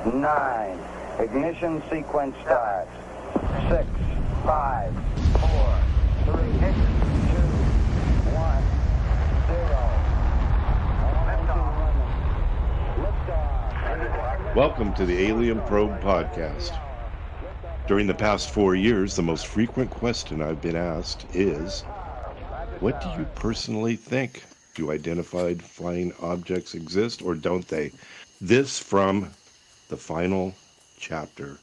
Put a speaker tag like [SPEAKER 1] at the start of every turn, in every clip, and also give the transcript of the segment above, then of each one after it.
[SPEAKER 1] 9. Ignition sequence starts. 6, 5, 4, 3, 2, 1, 0. Liftoff.
[SPEAKER 2] Welcome to the Alien Probe Podcast. During the past 4 years, the most frequent question I've been asked is, what do you personally think? Do identified flying objects exist or don't they? This from the final chapter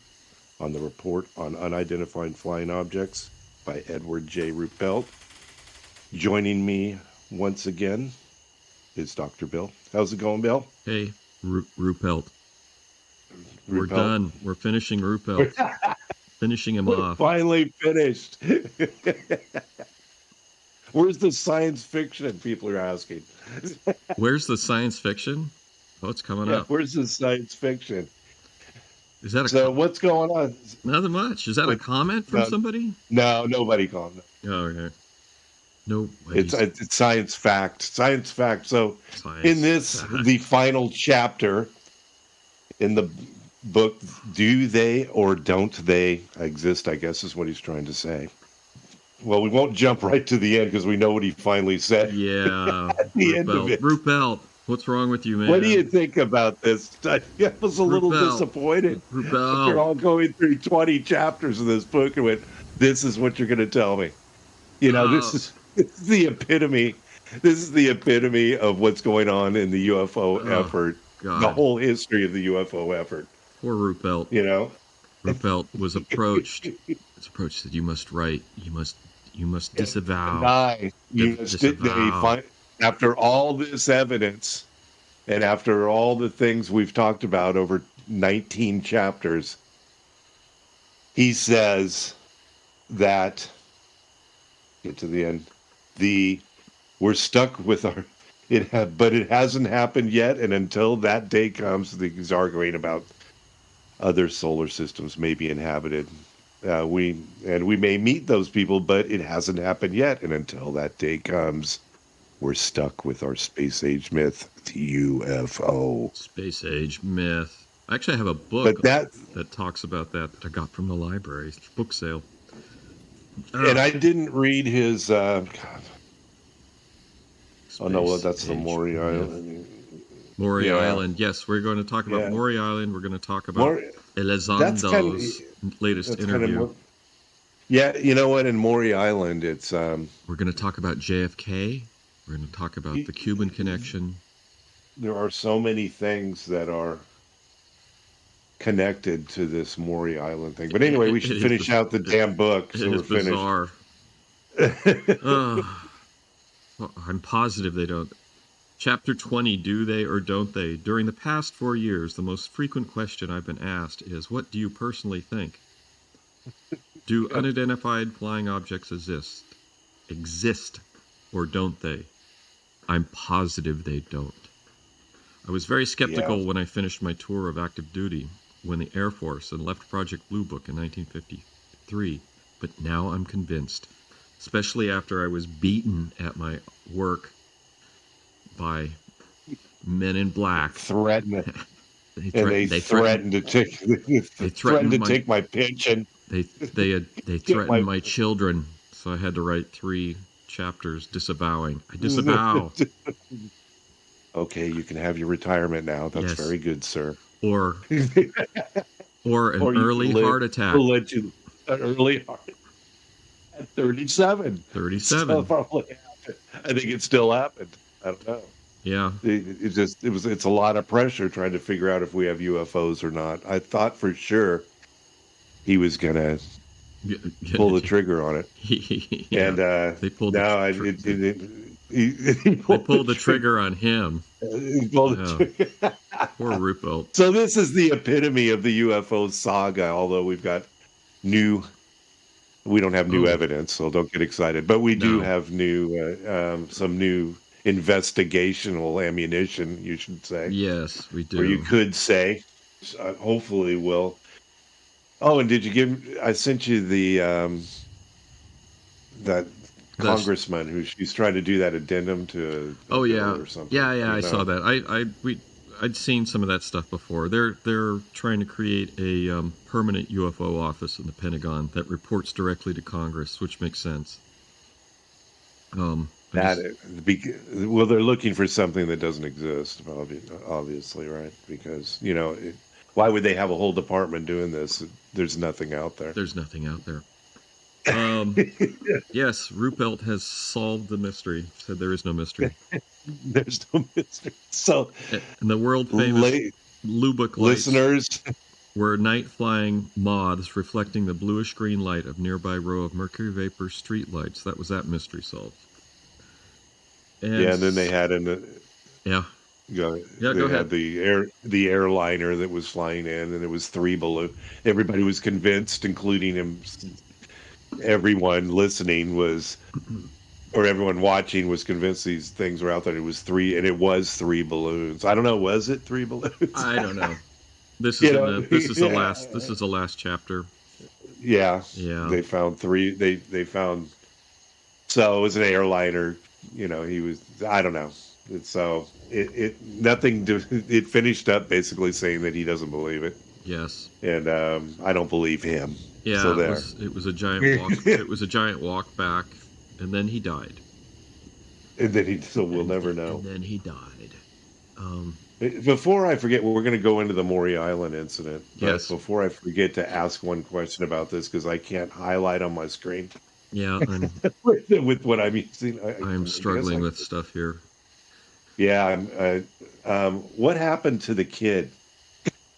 [SPEAKER 2] on the report on unidentified flying objects by Edward J. Ruppelt. Joining me once again is Dr. Bill. How's it going, Bill?
[SPEAKER 3] Hey, Ruppelt. We're done. We're finishing Ruppelt. Finishing him off.
[SPEAKER 2] Finally finished. Where's the science fiction? People are asking.
[SPEAKER 3] Where's the science fiction? Oh, it's coming up.
[SPEAKER 2] Where's the science fiction?
[SPEAKER 3] Is that
[SPEAKER 2] so? What's going on?
[SPEAKER 3] Nothing much. Is that a comment from somebody?
[SPEAKER 2] No, nobody commented.
[SPEAKER 3] Oh, okay. No,
[SPEAKER 2] it's science fact. Science fact. So, in this, the final chapter in the book, do they or don't they exist? I guess is what he's trying to say. Well, we won't jump right to the end because we know what he finally said.
[SPEAKER 3] Yeah.
[SPEAKER 2] At the end of it.
[SPEAKER 3] Ruppelt, what's wrong with you, man?
[SPEAKER 2] What do you think about this? I was a little disappointed. We're all going through 20 chapters of this book and went, this is what you're going to tell me. You know, this is the epitome. This is the epitome of what's going on in the UFO effort. God. The whole history of the UFO effort.
[SPEAKER 3] Poor Ruppelt.
[SPEAKER 2] You know?
[SPEAKER 3] Ruppelt was approached. It's approached that you must write. You must disavow.
[SPEAKER 2] Die. You must disavow. After all this evidence, and after all the things we've talked about over 19 chapters, he says that, get to the end, we're stuck with but it hasn't happened yet, and until that day comes, he's arguing about other solar systems may be inhabited. We may meet those people, but it hasn't happened yet, and until that day comes, we're stuck with our space age myth, the UFO.
[SPEAKER 3] Space age myth. Actually, I have a book that talks about that I got from the library book sale.
[SPEAKER 2] And I didn't read his. God. Oh no, that's the Maury Island.
[SPEAKER 3] Maury Island. Yes, we're going to talk about Maury Island. We're going to talk about Elizondo's latest interview.
[SPEAKER 2] You know what? In Maury Island, it's.
[SPEAKER 3] We're going to talk about JFK. We're going to talk about the Cuban connection.
[SPEAKER 2] There are so many things that are connected to this Maury Island thing. But anyway, we should finish out the damn book, so we're finished.
[SPEAKER 3] Bizarre. I'm positive they don't. Chapter 20, do they or don't they? During the past 4 years, the most frequent question I've been asked is, what do you personally think? Do unidentified flying objects exist, or don't they? I'm positive they don't. I was very skeptical when I finished my tour of active duty when the Air Force and left Project Blue Book in 1953, but now I'm convinced, especially after I was beaten at my work by men in black.
[SPEAKER 2] They threatened to take my pension.
[SPEAKER 3] They threatened my children, so I had to write 3 chapters disavowing. I disavow.
[SPEAKER 2] Okay, you can have your retirement now. That's very good, sir.
[SPEAKER 3] Or an early heart attack.
[SPEAKER 2] We'll let you an early heart at 37.
[SPEAKER 3] 37.
[SPEAKER 2] Probably happened. I think it still happened. I don't know.
[SPEAKER 3] Yeah.
[SPEAKER 2] It's a lot of pressure trying to figure out if we have UFOs or not. I thought for sure he was gonna pull the trigger on it. And
[SPEAKER 3] they pulled the trigger on him. Poor Ruppelt.
[SPEAKER 2] So this is the epitome of the UFO saga, although we don't have new evidence, so don't get excited. But we do have some new investigational ammunition, you should say.
[SPEAKER 3] Yes, we do.
[SPEAKER 2] Or you could say, hopefully will. Oh, and I sent you that congressman who she's trying to do that addendum to.
[SPEAKER 3] Oh yeah,
[SPEAKER 2] or something,
[SPEAKER 3] yeah. I saw that. I'd seen some of that stuff before. They're trying to create a permanent UFO office in the Pentagon that reports directly to Congress, which makes sense.
[SPEAKER 2] Well, they're looking for something that doesn't exist, obviously, right? Because why would they have a whole department doing this? There's nothing out there.
[SPEAKER 3] There's nothing out there. Yes, Ruppelt has solved the mystery. Said there is no mystery.
[SPEAKER 2] There's no mystery. So,
[SPEAKER 3] and the world famous Lubbock
[SPEAKER 2] listeners
[SPEAKER 3] were night flying moths reflecting the bluish green light of nearby row of mercury vapor street lights. That was that mystery solved.
[SPEAKER 2] And then they had
[SPEAKER 3] go ahead.
[SPEAKER 2] The airliner that was flying in, and it was 3 balloons. Everybody was convinced, including him. Everyone listening or everyone watching was convinced these things were out there. It was 3, and it was 3 balloons. I don't know. Was it 3 balloons?
[SPEAKER 3] I don't know. This is the last chapter.
[SPEAKER 2] Yeah.
[SPEAKER 3] Yeah.
[SPEAKER 2] They found 3. They found. So it was an airliner. He was. I don't know. So it finished up basically saying that he doesn't believe it.
[SPEAKER 3] Yes.
[SPEAKER 2] And I don't believe him.
[SPEAKER 3] Yeah.
[SPEAKER 2] So
[SPEAKER 3] it was a giant walk. It was a giant walk back, and then he died.
[SPEAKER 2] And then we'll never know.
[SPEAKER 3] And then he died.
[SPEAKER 2] Before I forget, we're going to go into the Maury Island incident.
[SPEAKER 3] Yes.
[SPEAKER 2] Before I forget to ask one question about this, because I can't highlight on my screen.
[SPEAKER 3] Yeah,
[SPEAKER 2] with what I'm using.
[SPEAKER 3] I'm struggling with stuff here.
[SPEAKER 2] Yeah. What happened to the kid?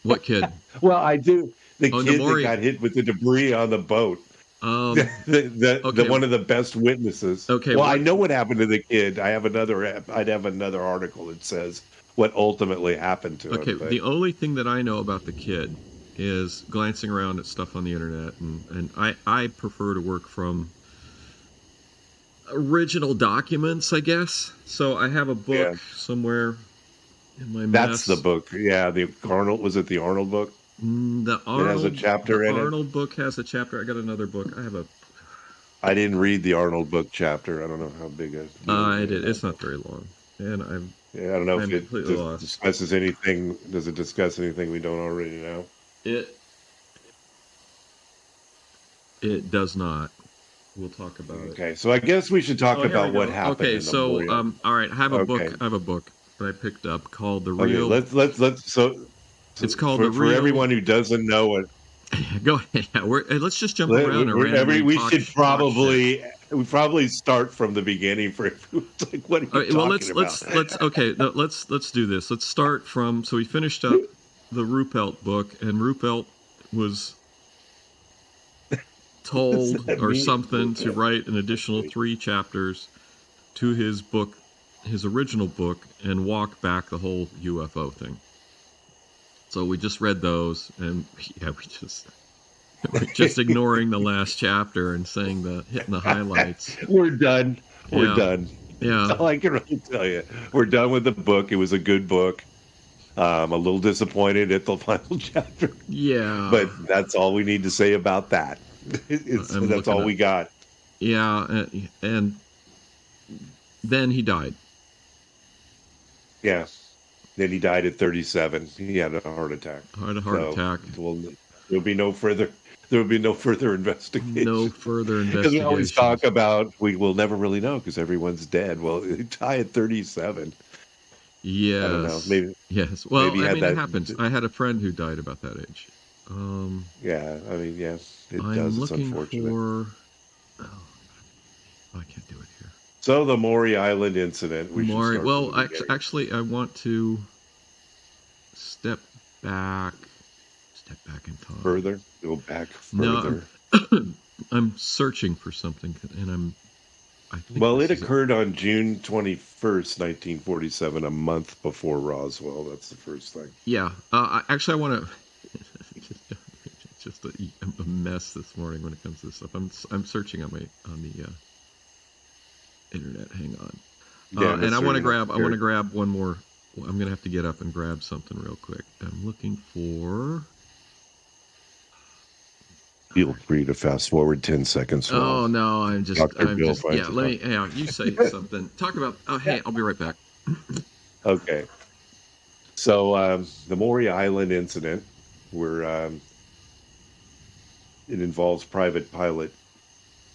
[SPEAKER 3] What kid?
[SPEAKER 2] Well, I do. The kid that got hit with the debris on the boat. The one of the best witnesses.
[SPEAKER 3] Okay.
[SPEAKER 2] Well, I know what happened to the kid. I'd have another article that says what ultimately happened to him.
[SPEAKER 3] Okay. The only thing that I know about the kid is glancing around at stuff on the internet, and I prefer to work from original documents, I guess. So I have a book somewhere in my mess.
[SPEAKER 2] That's the book. Yeah, the Arnold. Was it the Arnold book?
[SPEAKER 3] The Arnold,
[SPEAKER 2] it has a chapter in it.
[SPEAKER 3] The Arnold book has a chapter. I got another book.
[SPEAKER 2] I didn't read the Arnold book chapter. I don't know how big
[SPEAKER 3] I did. It's not very long, and
[SPEAKER 2] I don't know if it discusses anything. Does it discuss anything we don't already know?
[SPEAKER 3] It does not. We'll talk about it.
[SPEAKER 2] Okay, so I guess we should talk about what happened.
[SPEAKER 3] Okay, so all right, I have a book. I have a book that I picked up called The Real.
[SPEAKER 2] Okay, let's. So
[SPEAKER 3] it's called
[SPEAKER 2] The
[SPEAKER 3] Real.
[SPEAKER 2] For everyone who doesn't know it.
[SPEAKER 3] Go ahead. Yeah, let's just jump around and
[SPEAKER 2] we should probably start from the beginning for like what are you talking about?
[SPEAKER 3] Let's do this. Let's start from. So we finished up the Ruppelt book, and Ruppelt was told or something to write an additional 3 chapters to his book, his original book, and walk back the whole UFO thing. So we just read those, and we're just ignoring the last chapter and hitting the highlights.
[SPEAKER 2] We're done. We're done.
[SPEAKER 3] Yeah.
[SPEAKER 2] That's all I can really tell you. We're done with the book. It was a good book. I'm a little disappointed at the final chapter.
[SPEAKER 3] Yeah.
[SPEAKER 2] But that's all we need to say about that. That's all we got.
[SPEAKER 3] Yeah, and then he died.
[SPEAKER 2] Yeah. Then he died at 37. He had a heart attack.
[SPEAKER 3] Had a heart attack.
[SPEAKER 2] Well, there'll be no further investigation.
[SPEAKER 3] No further investigation.
[SPEAKER 2] Because we always talk about we will never really know because everyone's dead. Well, he died at 37.
[SPEAKER 3] Yes.
[SPEAKER 2] I don't know. Maybe.
[SPEAKER 3] Yes. Well, it happens. I had a friend who died about that age.
[SPEAKER 2] Yeah. I mean, yes, it
[SPEAKER 3] I'm
[SPEAKER 2] does.
[SPEAKER 3] Looking
[SPEAKER 2] it's unfortunate.
[SPEAKER 3] I can't do it here.
[SPEAKER 2] So the Maury Island incident.
[SPEAKER 3] Actually, I want to step back in time.
[SPEAKER 2] Further? Go back further.
[SPEAKER 3] No, I'm searching for something, and I think
[SPEAKER 2] it occurred on June 21st, 1947, a month before Roswell. That's the first thing.
[SPEAKER 3] Yeah. I want to. It's just a mess this morning when it comes to this stuff. I'm searching on the internet. Hang on. And I want to grab one more. I'm going to have to get up and grab something real quick. I'm looking for.
[SPEAKER 2] Feel free to fast forward 10 seconds.
[SPEAKER 3] Oh no, you say something. Talk about. Oh, hey, I'll be right back.
[SPEAKER 2] Okay. So the Maury Island incident, where it involves private pilot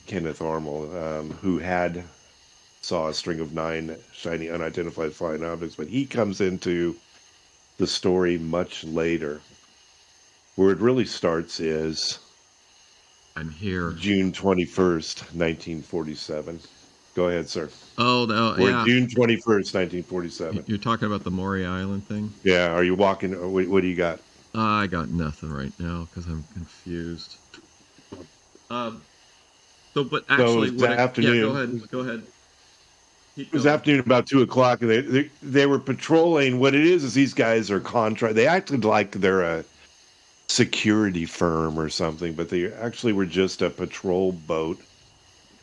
[SPEAKER 2] Kenneth Arnold, who saw a string of 9 shiny unidentified flying objects, but he comes into the story much later. Where it really starts is
[SPEAKER 3] I'm here.
[SPEAKER 2] June 21st, 1947. Go ahead, sir.
[SPEAKER 3] Oh, no,
[SPEAKER 2] We're
[SPEAKER 3] yeah.
[SPEAKER 2] June 21st, 1947.
[SPEAKER 3] You're talking about the Maury Island thing?
[SPEAKER 2] Yeah, are you walking? What do you got?
[SPEAKER 3] I got nothing right now because I'm confused. But actually,
[SPEAKER 2] it was afternoon.
[SPEAKER 3] Yeah, go ahead.
[SPEAKER 2] It was afternoon, about 2:00, and they were patrolling. What it is these guys are They acted like they're a security firm or something, but they actually were just a patrol boat.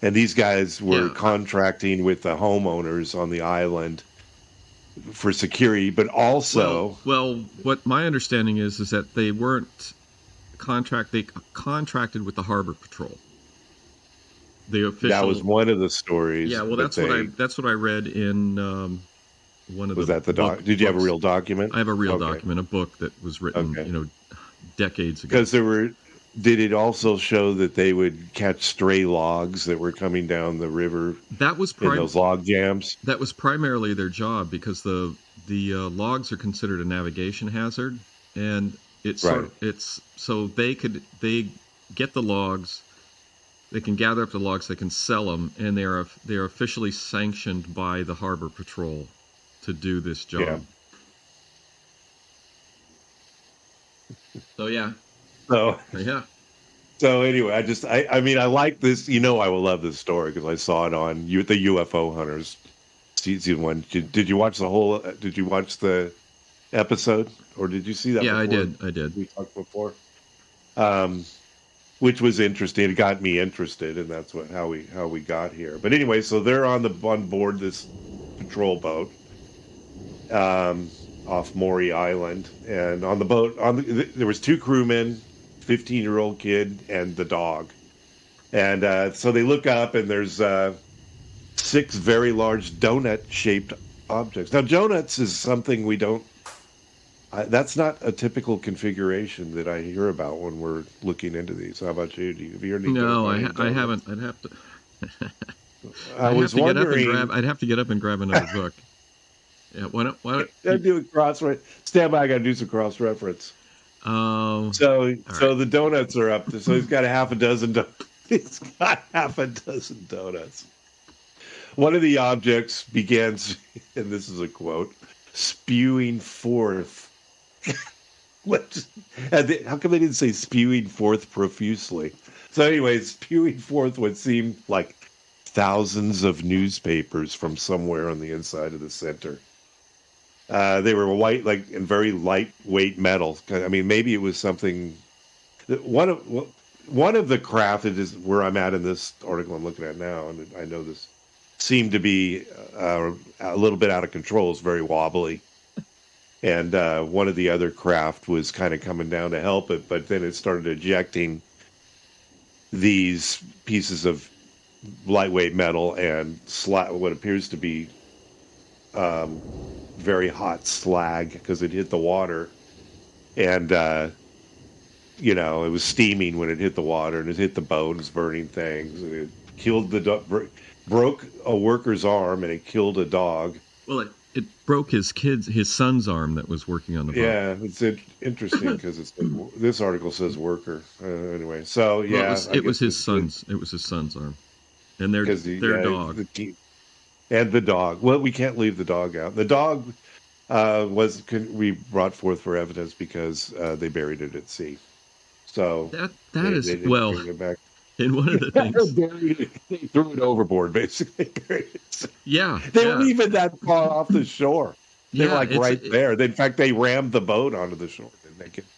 [SPEAKER 2] And these guys were contracting with the homeowners on the island for security, but also...
[SPEAKER 3] Well, what my understanding is that they weren't they contracted with the Harbor Patrol. The official...
[SPEAKER 2] That was one of the stories.
[SPEAKER 3] Yeah, well, that's what I read in one of the...
[SPEAKER 2] Was that the doc? Did you have a real document?
[SPEAKER 3] I have a real document, a book that was written, decades ago.
[SPEAKER 2] Because did it also show that they would catch stray logs that were coming down the river?
[SPEAKER 3] That was
[SPEAKER 2] in those log jams.
[SPEAKER 3] That was primarily their job, because the logs are considered a navigation hazard, and it's so they get the logs, they can gather up the logs, they can sell them, and they are officially sanctioned by the Harbor Patrol to do this job.
[SPEAKER 2] Yeah.
[SPEAKER 3] So yeah.
[SPEAKER 2] So anyway, I mean, I like this. I will love this story because I saw it on the UFO Hunters season 1. Did you watch the whole? Did you watch the episode, or did you see that?
[SPEAKER 3] Yeah,
[SPEAKER 2] before?
[SPEAKER 3] I did.
[SPEAKER 2] We talked before, which was interesting. It got me interested, and that's how we got here. But anyway, so they're on board this patrol boat. Off Maury Island, and on the boat, there was 2 crewmen, 15-year-old kid, and the dog. And so they look up, and there's 6 very large donut-shaped objects. Now, donuts is something we don't. That's not a typical configuration that I hear about when we're looking into these. How about you? Have you heard any?
[SPEAKER 3] No, I haven't. I'd have to. I'd have to get up and grab another book. Yeah, why don't
[SPEAKER 2] you do a cross-reference? Stand by, I got to do some cross-reference.
[SPEAKER 3] Oh.
[SPEAKER 2] So the donuts are up. So he's got half a dozen donuts. One of the objects begins, and this is a quote, spewing forth. How come they didn't say spewing forth profusely? So anyway, spewing forth what seemed like thousands of newspapers from somewhere on the inside of the center. They were white, and very lightweight metal. I mean, maybe it was something. One of the craft, it is where I'm at in this article I'm looking at now, and I know this seemed to be a little bit out of control. It's very wobbly, and one of the other craft was kind of coming down to help it, but then it started ejecting these pieces of lightweight metal and what appears to be very hot slag, because it hit the water, and it was steaming when it hit the water, and it hit the boat, and it was burning things, and it killed broke a worker's arm, and it killed a dog.
[SPEAKER 3] Well, it broke his son's arm that was working on the boat.
[SPEAKER 2] Yeah, it's interesting because this article says worker. Anyway, so yeah,
[SPEAKER 3] it was his son's arm, and their dog.
[SPEAKER 2] And the dog. Well, we can't leave the dog out. The dog we brought forth for evidence because they buried it at sea. So
[SPEAKER 3] that is
[SPEAKER 2] they
[SPEAKER 3] well.
[SPEAKER 2] It back.
[SPEAKER 3] And one of the things
[SPEAKER 2] they threw it overboard, basically.
[SPEAKER 3] Yeah,
[SPEAKER 2] they weren't even that far off the shore. They're right there. In fact, they rammed the boat onto the shore.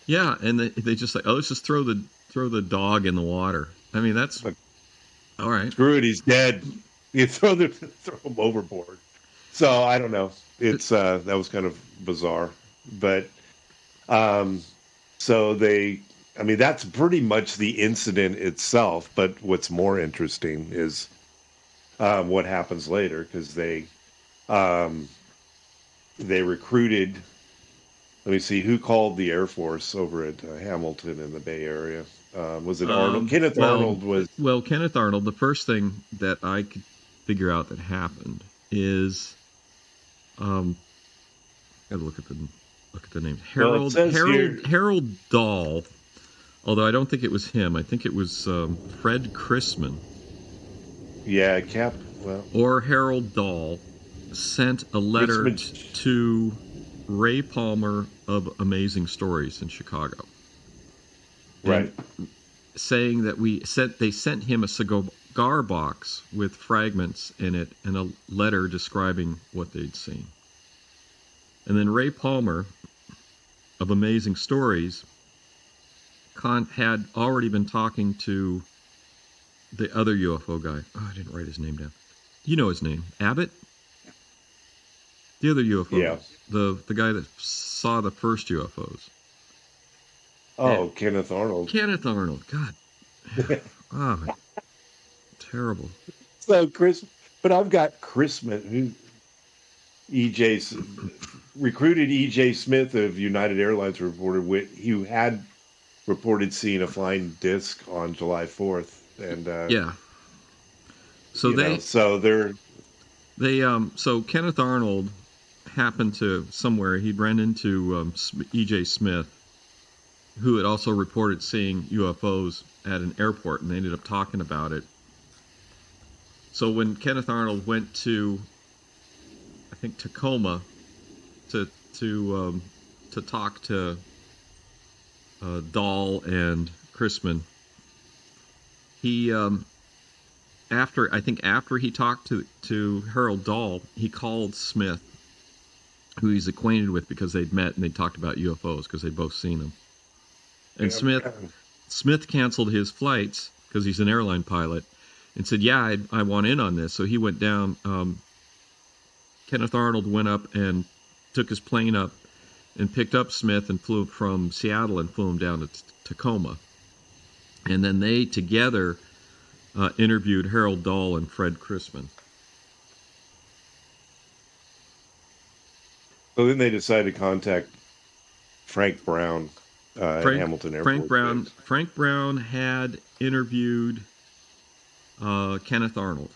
[SPEAKER 3] Yeah, and they just let's just throw the dog in the water. I mean, that's all right.
[SPEAKER 2] Screw it, he's dead. You throw him overboard. So I don't know. It's that was kind of bizarre, but so that's pretty much the incident itself. But what's more interesting is what happens later, because they recruited let me see, who called the Air Force over at Hamilton in the Bay Area? Was it Arnold? Kenneth Arnold was.
[SPEAKER 3] Well, Kenneth Arnold. The first thing that I could figure out that happened is, gotta look at the name. Harold Dahl. Although I don't think it was him. I think it was Fred Chrisman.
[SPEAKER 2] Yeah,
[SPEAKER 3] or Harold Dahl sent a letter to Ray Palmer of Amazing Stories in Chicago.
[SPEAKER 2] Right.
[SPEAKER 3] Saying that they sent him a cigar box with fragments in it and a letter describing what they'd seen. And then Ray Palmer of Amazing Stories had already been talking to the other UFO guy. Oh, I didn't write his name down. You know his name. Abbott? The other UFO.
[SPEAKER 2] Yeah.
[SPEAKER 3] The guy that saw the first UFOs.
[SPEAKER 2] Oh, Kenneth Arnold.
[SPEAKER 3] Kenneth Arnold. God. Oh, terrible.
[SPEAKER 2] So but I've got Chrisman, who recruited E.J. Smith of United Airlines reported who had reported seeing a flying disc on July 4th, and
[SPEAKER 3] yeah. So so Kenneth Arnold happened to somewhere he'd ran into E.J. Smith, who had also reported seeing UFOs at an airport, and they ended up talking about it. So when Kenneth Arnold went to, I think, Tacoma to talk to Dahl and Chrisman, he after he talked to Harold Dahl, he called Smith, who he's acquainted with because they'd met and they talked about UFOs because they'd both seen them. And Smith canceled his flights because he's an airline pilot and said, "Yeah, I want in on this." So he went down. Kenneth Arnold went up and took his plane up and picked up Smith and flew from Seattle and flew him down to Tacoma. And then they together interviewed Harold Dahl and Fred Chrisman.
[SPEAKER 2] So then they decided to contact Frank Brown at Hamilton Airport.
[SPEAKER 3] Frank Brown had interviewed Kenneth Arnold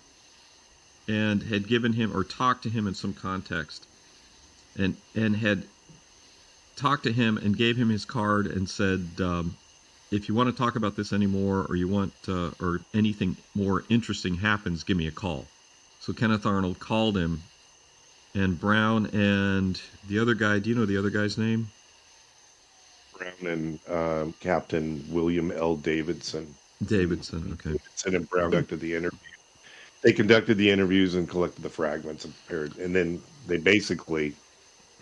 [SPEAKER 3] and had given him or talked to him in some context, and had talked to him and gave him his card and said, if you want to talk about this anymore or you want or anything more interesting happens, give me a call. So Kenneth Arnold called him, and Brown and the other guy, do you know the other guy's name?
[SPEAKER 2] Brown and Captain William L. Davidson.
[SPEAKER 3] Davidson, okay.
[SPEAKER 2] Davidson and Brown conducted the interview. They conducted the interviews and collected the fragments and prepared. And then they basically,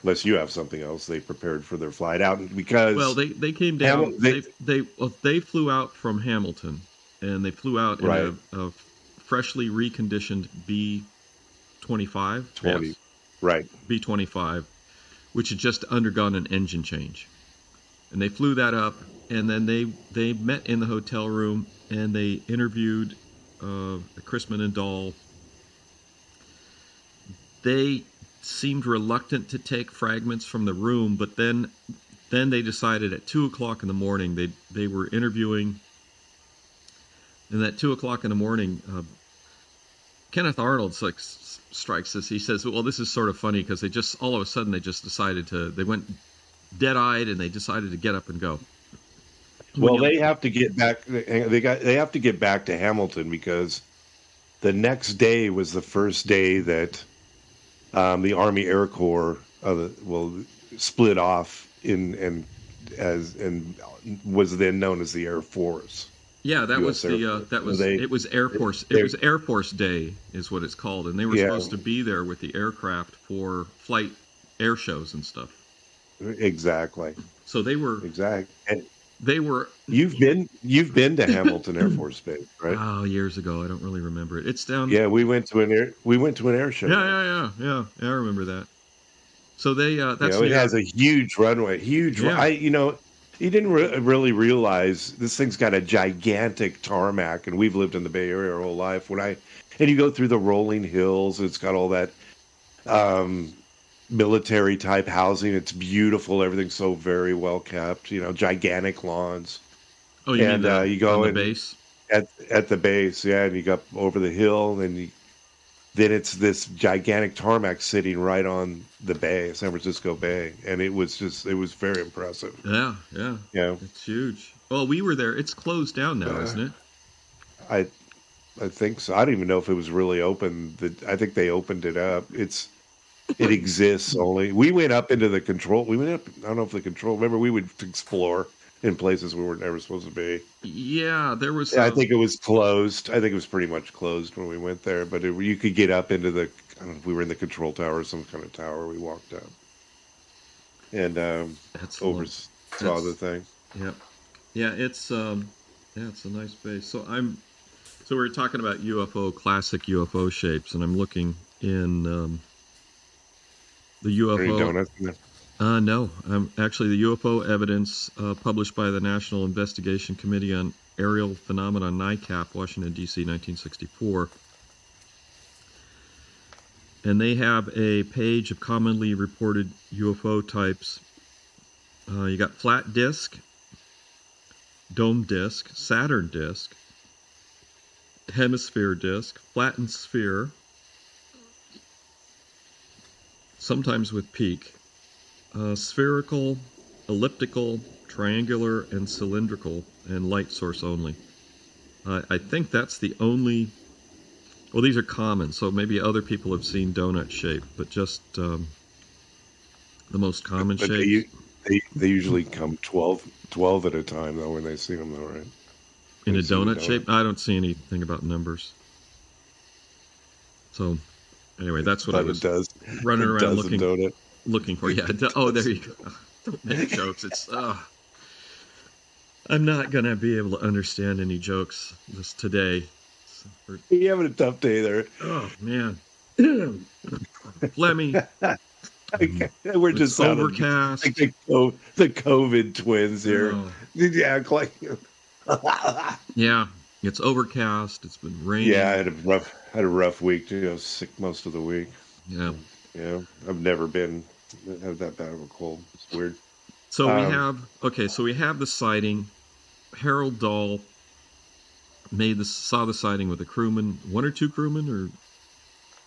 [SPEAKER 2] unless you have something else, they prepared for their flight out because
[SPEAKER 3] they came down. They flew out from Hamilton, and they flew out in a freshly reconditioned B-25.
[SPEAKER 2] Yes. Right.
[SPEAKER 3] B-25, which had just undergone an engine change. And they flew that up, and then they met in the hotel room, and they interviewed Chrisman and Dahl. They seemed reluctant to take fragments from the room, but then they decided at 2:00 in the morning they were interviewing. And at 2:00 in the morning, Kenneth Arnold strikes this. He says, "Well, this is sort of funny because they just all of a sudden they went dead-eyed and they decided to get up and go."
[SPEAKER 2] Well, they have to get back. They have to get back to Hamilton because the next day was the first day that the Army Air Corps split off and was then known as the Air Force.
[SPEAKER 3] Yeah, it was Air Force. It was Air Force Day, is what it's called, and they were supposed to be there with the aircraft for flight air shows and stuff.
[SPEAKER 2] Exactly.
[SPEAKER 3] So they were
[SPEAKER 2] And
[SPEAKER 3] they were.
[SPEAKER 2] You've been to Hamilton Air Force Base, right?
[SPEAKER 3] Oh, years ago. I don't really remember it. It's down.
[SPEAKER 2] Yeah, we went to an air show.
[SPEAKER 3] Yeah. I remember that. So they
[SPEAKER 2] it has a huge runway. You didn't really realize this thing's got a gigantic tarmac, and we've lived in the Bay Area our whole life. And you go through the rolling hills, it's got all that military type housing. It's beautiful. Everything's so very well kept. Gigantic lawns.
[SPEAKER 3] Oh, you mean
[SPEAKER 2] And you go
[SPEAKER 3] on the
[SPEAKER 2] in
[SPEAKER 3] base?
[SPEAKER 2] at the base, yeah, and you go up over the hill, and then it's this gigantic tarmac sitting right on the bay, San Francisco Bay, and it was very impressive.
[SPEAKER 3] Yeah, yeah.
[SPEAKER 2] Yeah,
[SPEAKER 3] It's huge. Well, we were there. It's closed down now, isn't it?
[SPEAKER 2] I I think so. I don't even know if it was really open. I think they opened it up. It exists only. We went up into the control. We went up. I don't know if the control. Remember, we would explore in places we were never supposed to be.
[SPEAKER 3] Yeah, there was.
[SPEAKER 2] Yeah, I think it was closed. I think it was pretty much closed when we went there. But you could get up into the. I don't know if we were in the control tower or some kind of tower. We walked up and saw the thing.
[SPEAKER 3] Yeah, yeah. It's it's a nice base. So we were talking about classic UFO shapes, and I'm looking in the UFO.
[SPEAKER 2] Any donuts in there?
[SPEAKER 3] No. Actually, the UFO evidence published by the National Investigation Committee on Aerial Phenomena, NICAP, Washington, D.C., 1964. And they have a page of commonly reported UFO types. You got flat disk, dome disk, Saturn disk, hemisphere disk, flattened sphere, sometimes with peak, spherical, elliptical, triangular, and cylindrical, and light source only. I think that's the only. Well, these are common, so maybe other people have seen donut shape, but just the most common shape.
[SPEAKER 2] They usually come 12 at a time, though, when they see them, though, right?
[SPEAKER 3] In a donut shape? I don't see anything about numbers. So, anyway, that's what I was running around looking for. Yeah. Oh, there you go. Don't make jokes. It's. I'm not going to be able to understand any jokes today.
[SPEAKER 2] You're having a tough day there.
[SPEAKER 3] Oh, man. Lemmy.
[SPEAKER 2] We're just
[SPEAKER 3] overcast.
[SPEAKER 2] Like the COVID twins here.
[SPEAKER 3] Oh.
[SPEAKER 2] Did you act like?
[SPEAKER 3] Yeah, it's overcast. It's been raining.
[SPEAKER 2] Yeah, I had a rough week too. I was sick most of the week.
[SPEAKER 3] Yeah.
[SPEAKER 2] I've never had that bad of a cold. It's weird.
[SPEAKER 3] So we have the sighting. Harold Dahl saw the sighting with a crewman, one or two crewmen, or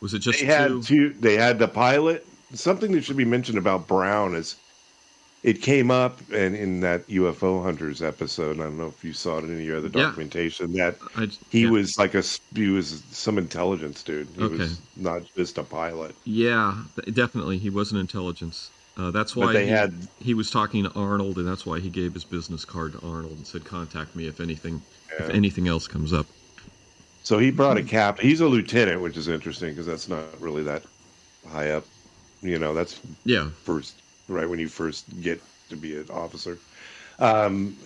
[SPEAKER 3] was it just two?
[SPEAKER 2] They had the pilot. Something that should be mentioned about Brown is it came up and in that UFO Hunters episode. And I don't know if you saw it in any other documentation that he was some intelligence dude. He was not just a pilot.
[SPEAKER 3] Yeah, definitely. He was an intelligence. That's why he was talking to Arnold, and that's why he gave his business card to Arnold and said, "Contact me if anything else comes up."
[SPEAKER 2] So he brought a captain. He's a lieutenant, which is interesting because that's not really that high up. That's first, right when you first get to be an officer. And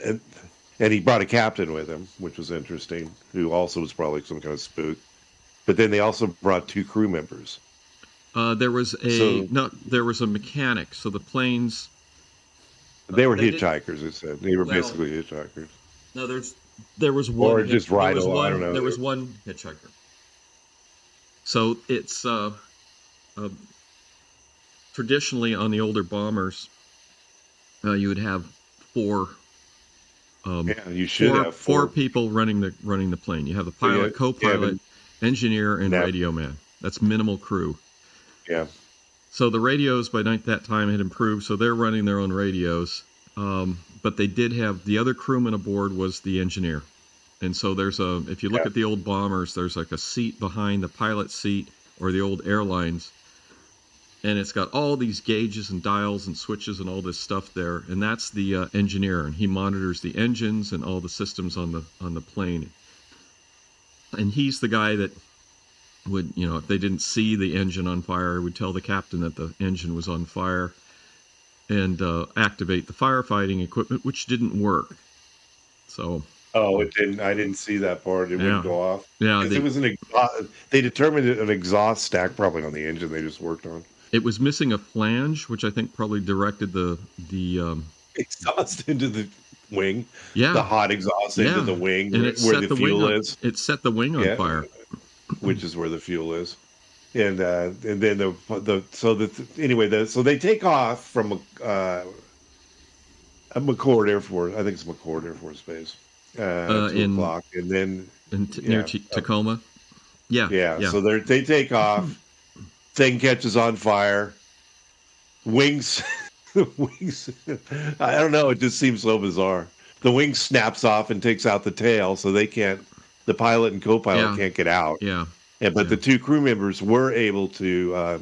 [SPEAKER 2] he brought a captain with him, which was interesting, who also was probably some kind of spook. But then they also brought two crew members.
[SPEAKER 3] There was a mechanic. So the planes.
[SPEAKER 2] They were hitchhikers. It said they were basically hitchhikers.
[SPEAKER 3] No, there was one.
[SPEAKER 2] Or just ride along. I don't know.
[SPEAKER 3] There was one hitchhiker. So it's traditionally on the older bombers, you would have four.
[SPEAKER 2] You should have
[SPEAKER 3] four people running the plane. You have the pilot, co-pilot, engineer, and radio man. That's minimal crew.
[SPEAKER 2] Yeah.
[SPEAKER 3] So the radios by that time had improved, so they're running their own radios. But they did have the other crewman aboard was the engineer. And so if you look at the old bombers, there's like a seat behind the pilot's seat or the old airlines. And it's got all these gauges and dials and switches and all this stuff there. And that's the engineer. And he monitors the engines and all the systems on the plane. And he's the guy that would, if they didn't see the engine on fire, would tell the captain that the engine was on fire and activate the firefighting equipment, which didn't work. So.
[SPEAKER 2] Oh, it didn't. I didn't see that part. It wouldn't go off.
[SPEAKER 3] Yeah,
[SPEAKER 2] it was they determined an exhaust stack probably on the engine they just worked on.
[SPEAKER 3] It was missing a flange, which I think probably directed the
[SPEAKER 2] exhaust into the wing.
[SPEAKER 3] Yeah,
[SPEAKER 2] the hot exhaust into the wing,
[SPEAKER 3] and
[SPEAKER 2] where the fuel is.
[SPEAKER 3] It set the wing on fire,
[SPEAKER 2] which is where the fuel is. and then so they take off from McCord Air Force. I think it's McCord Air Force Base. 2 o'clock, and then
[SPEAKER 3] near Tacoma. Yeah.
[SPEAKER 2] So they take off. Thing catches on fire. Wings, the wings. I don't know. It just seems so bizarre. The wing snaps off and takes out the tail, so they can't. The pilot and co-pilot can't get out.
[SPEAKER 3] Yeah.
[SPEAKER 2] But the 2 crew members were able to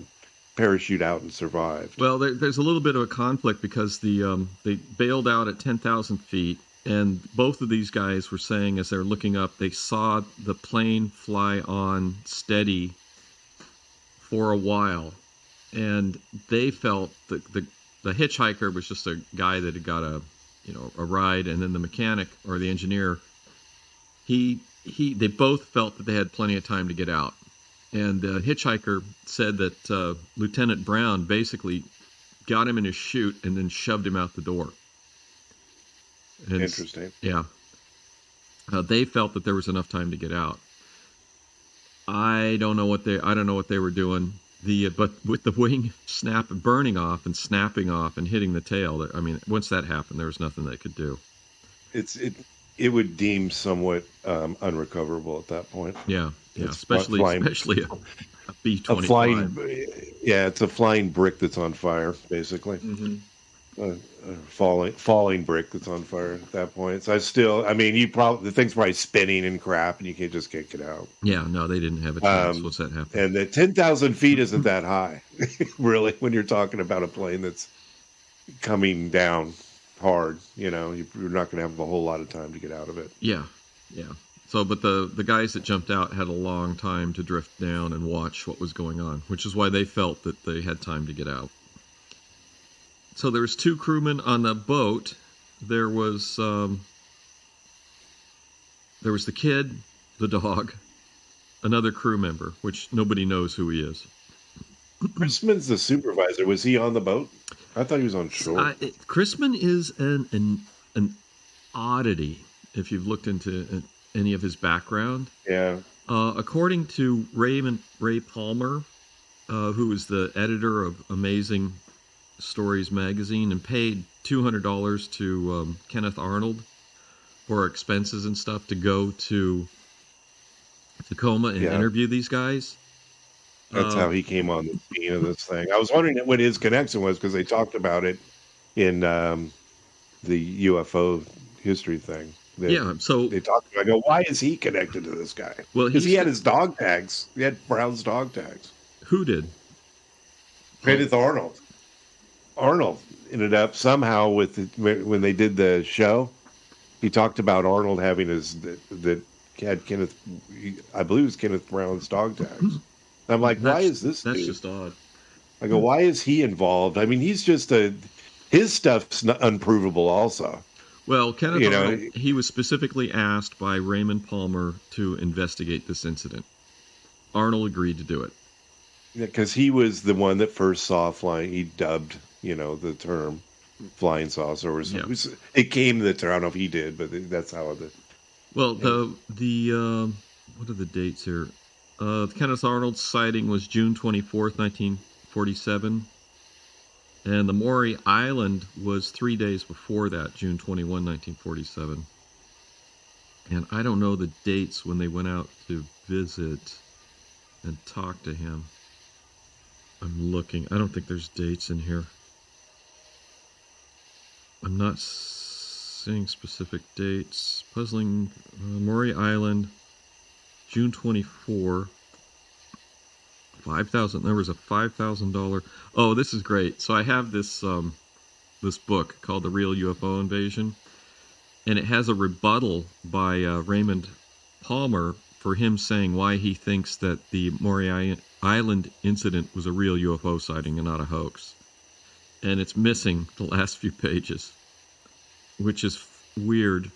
[SPEAKER 2] parachute out and survived.
[SPEAKER 3] Well, there's a little bit of a conflict because they bailed out at 10,000 feet, and both of these guys were saying as they're looking up, they saw the plane fly on steady for a while, and they felt that the hitchhiker was just a guy that had got a ride, and then the mechanic or the engineer, they both felt that they had plenty of time to get out. And the hitchhiker said that Lieutenant Brown basically got him in his chute and then shoved him out the door. And
[SPEAKER 2] interesting.
[SPEAKER 3] Yeah. They felt that there was enough time to get out. I don't know what they were doing. But with the wing burning off and snapping off and hitting the tail, I mean, once that happened, there was nothing they could do.
[SPEAKER 2] It would deem somewhat unrecoverable at that point.
[SPEAKER 3] Yeah, especially a B-25.
[SPEAKER 2] It's a flying brick that's on fire, basically.
[SPEAKER 3] Mm-hmm.
[SPEAKER 2] Falling brick that's on fire at that point. So the thing's probably spinning and crap, and you can't get out.
[SPEAKER 3] Yeah, no, they didn't have a chance once that happened.
[SPEAKER 2] And the 10,000 feet isn't that high, really, when you're talking about a plane that's coming down hard. You're not going to have a whole lot of time to get out of it.
[SPEAKER 3] Yeah. So, but the guys that jumped out had a long time to drift down and watch what was going on, which is why they felt that they had time to get out. So there was 2 crewmen on the boat. There was the kid, the dog, another crew member, which nobody knows who he is.
[SPEAKER 2] Chrisman's the supervisor. Was he on the boat? I thought he was on shore.
[SPEAKER 3] Chrisman is an oddity if you've looked into any of his background.
[SPEAKER 2] Yeah.
[SPEAKER 3] According to Ray Palmer, who is the editor of Amazing Stories magazine and paid $200 to Kenneth Arnold for expenses and stuff to go to Tacoma and interview these guys.
[SPEAKER 2] That's how he came on the scene of this thing. I was wondering what his connection was because they talked about it in the UFO history thing.
[SPEAKER 3] So
[SPEAKER 2] they talked about. I go, why is he connected to this guy? Well, because he had his dog tags. He had Brown's dog tags.
[SPEAKER 3] Who did?
[SPEAKER 2] Kenneth Arnold. Arnold ended up somehow when they did the show. He talked about Arnold having had Kenneth. I believe it was Kenneth Brown's dog tags. I'm like, why is this?
[SPEAKER 3] That's just odd.
[SPEAKER 2] I go, why is he involved? I mean, he's just his stuff's unprovable also.
[SPEAKER 3] Well, Kenneth Arnold, he was specifically asked by Raymond Palmer to investigate this incident. Arnold agreed to do it.
[SPEAKER 2] Yeah, because he was the one that first saw flying. He dubbed, the term flying saucer. It came to the term. I don't know if he did, but that's how the.
[SPEAKER 3] Well, what are the dates here? Kenneth Arnold's sighting was June 24th, 1947. And the Maury Island was 3 days before that, June 21, 1947. And I don't know the dates when they went out to visit and talk to him. I'm looking. I don't think there's dates in here. I'm not seeing specific dates. Puzzling Maury Island, June 24. 5,000. There was a $5,000. Oh, this is great. So I have this this book called The Real UFO Invasion, and it has a rebuttal by Raymond Palmer for him saying why he thinks that the Maury Island incident was a real UFO sighting and not a hoax. And it's missing the last few pages, which is weird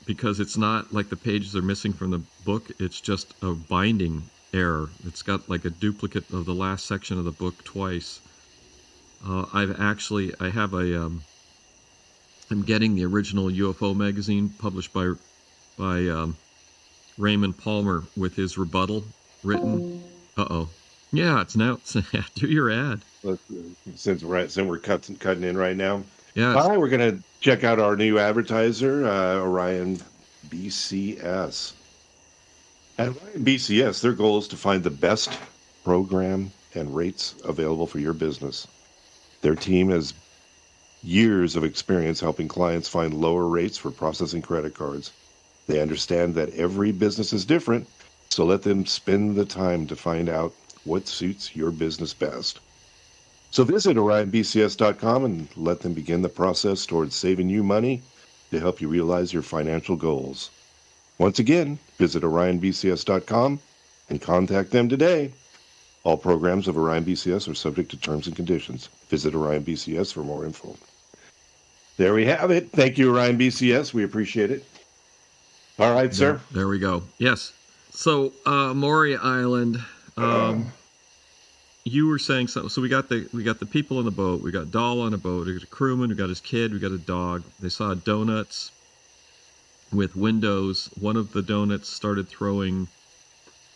[SPEAKER 3] because it's not like the pages are missing from the book. It's just a binding error. It's got like a duplicate of the last section of the book twice. I'm getting the original UFO magazine published by Raymond Palmer with his rebuttal written. Yeah, it's now. Do your ad.
[SPEAKER 2] Since we're cutting in right now.
[SPEAKER 3] Yeah.
[SPEAKER 2] All right, we're going to check out our new advertiser, Orion BCS. At Orion BCS, their goal is to find the best program and rates available for your business. Their team has years of experience helping clients find lower rates for processing credit cards. They understand that every business is different, so let them spend the time to find out what suits your business best. So visit orionbcs.com and let them begin the process towards saving you money to help you realize your financial goals. Once again, visit orionbcs.com and contact them today. All programs of Orion BCS are subject to terms and conditions. Visit Orion BCS for more info. There we have it. Thank you, Orion BCS. We appreciate it. All right, sir.
[SPEAKER 3] There we go. Yes. So, Maury Island. You were saying something. So we got the people on the boat. We got Dahl on a boat. We got a crewman. We got his kid. We got a dog. They saw donuts with windows. One of the donuts started throwing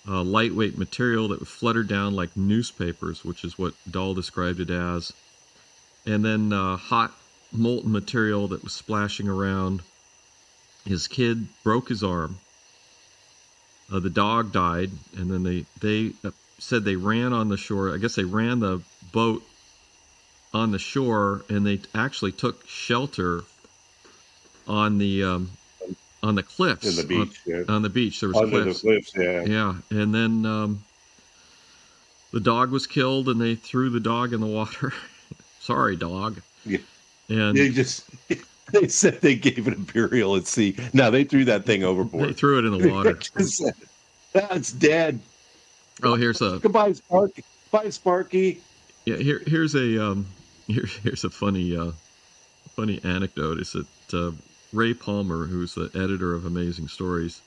[SPEAKER 3] lightweight material that fluttered down like newspapers, which is what Dahl described it as. And then hot molten material that was splashing around. His kid broke his arm. The dog died, and then they said they ran on the shore. I guess they ran the boat on the shore, and they actually took shelter on the cliffs.
[SPEAKER 2] In the beach, yeah.
[SPEAKER 3] On the beach, there was
[SPEAKER 2] Under
[SPEAKER 3] cliffs.
[SPEAKER 2] the cliffs, yeah.
[SPEAKER 3] Yeah, and then the dog was killed, and they threw the dog in the water. Sorry, dog.
[SPEAKER 2] Yeah.
[SPEAKER 3] And
[SPEAKER 2] they said they gave it a burial at sea. No, they threw that thing overboard.
[SPEAKER 3] They threw it in the water.
[SPEAKER 2] That's dead.
[SPEAKER 3] Oh, here's a
[SPEAKER 2] goodbye, Sparky. Bye, Sparky.
[SPEAKER 3] Yeah, here's a funny anecdote. Is that Ray Palmer, who's the editor of Amazing Stories,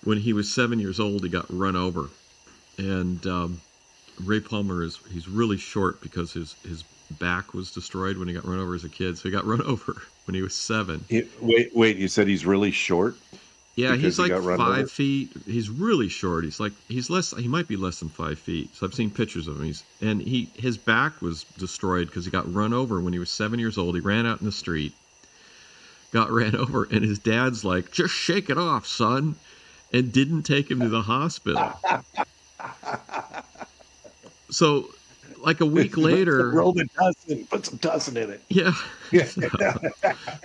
[SPEAKER 3] when he was 7 years old, he got run over, and Ray Palmer he's really short because his back was destroyed when he got run over as a kid. So he got run over when he was 7.
[SPEAKER 2] Wait! You said he's really short?
[SPEAKER 3] Yeah,
[SPEAKER 2] Because
[SPEAKER 3] he's like 5
[SPEAKER 2] over?
[SPEAKER 3] feet. He's really short. He's less. He might be less than 5 feet. So I've seen pictures of him. His back was destroyed because he got run over when he was 7 years old. He ran out in the street, got ran over, and his dad's like, "Just shake it off, son," and didn't take him to the hospital. So, like a week later,
[SPEAKER 2] roll the tussin, put some tussin in it.
[SPEAKER 3] Yeah.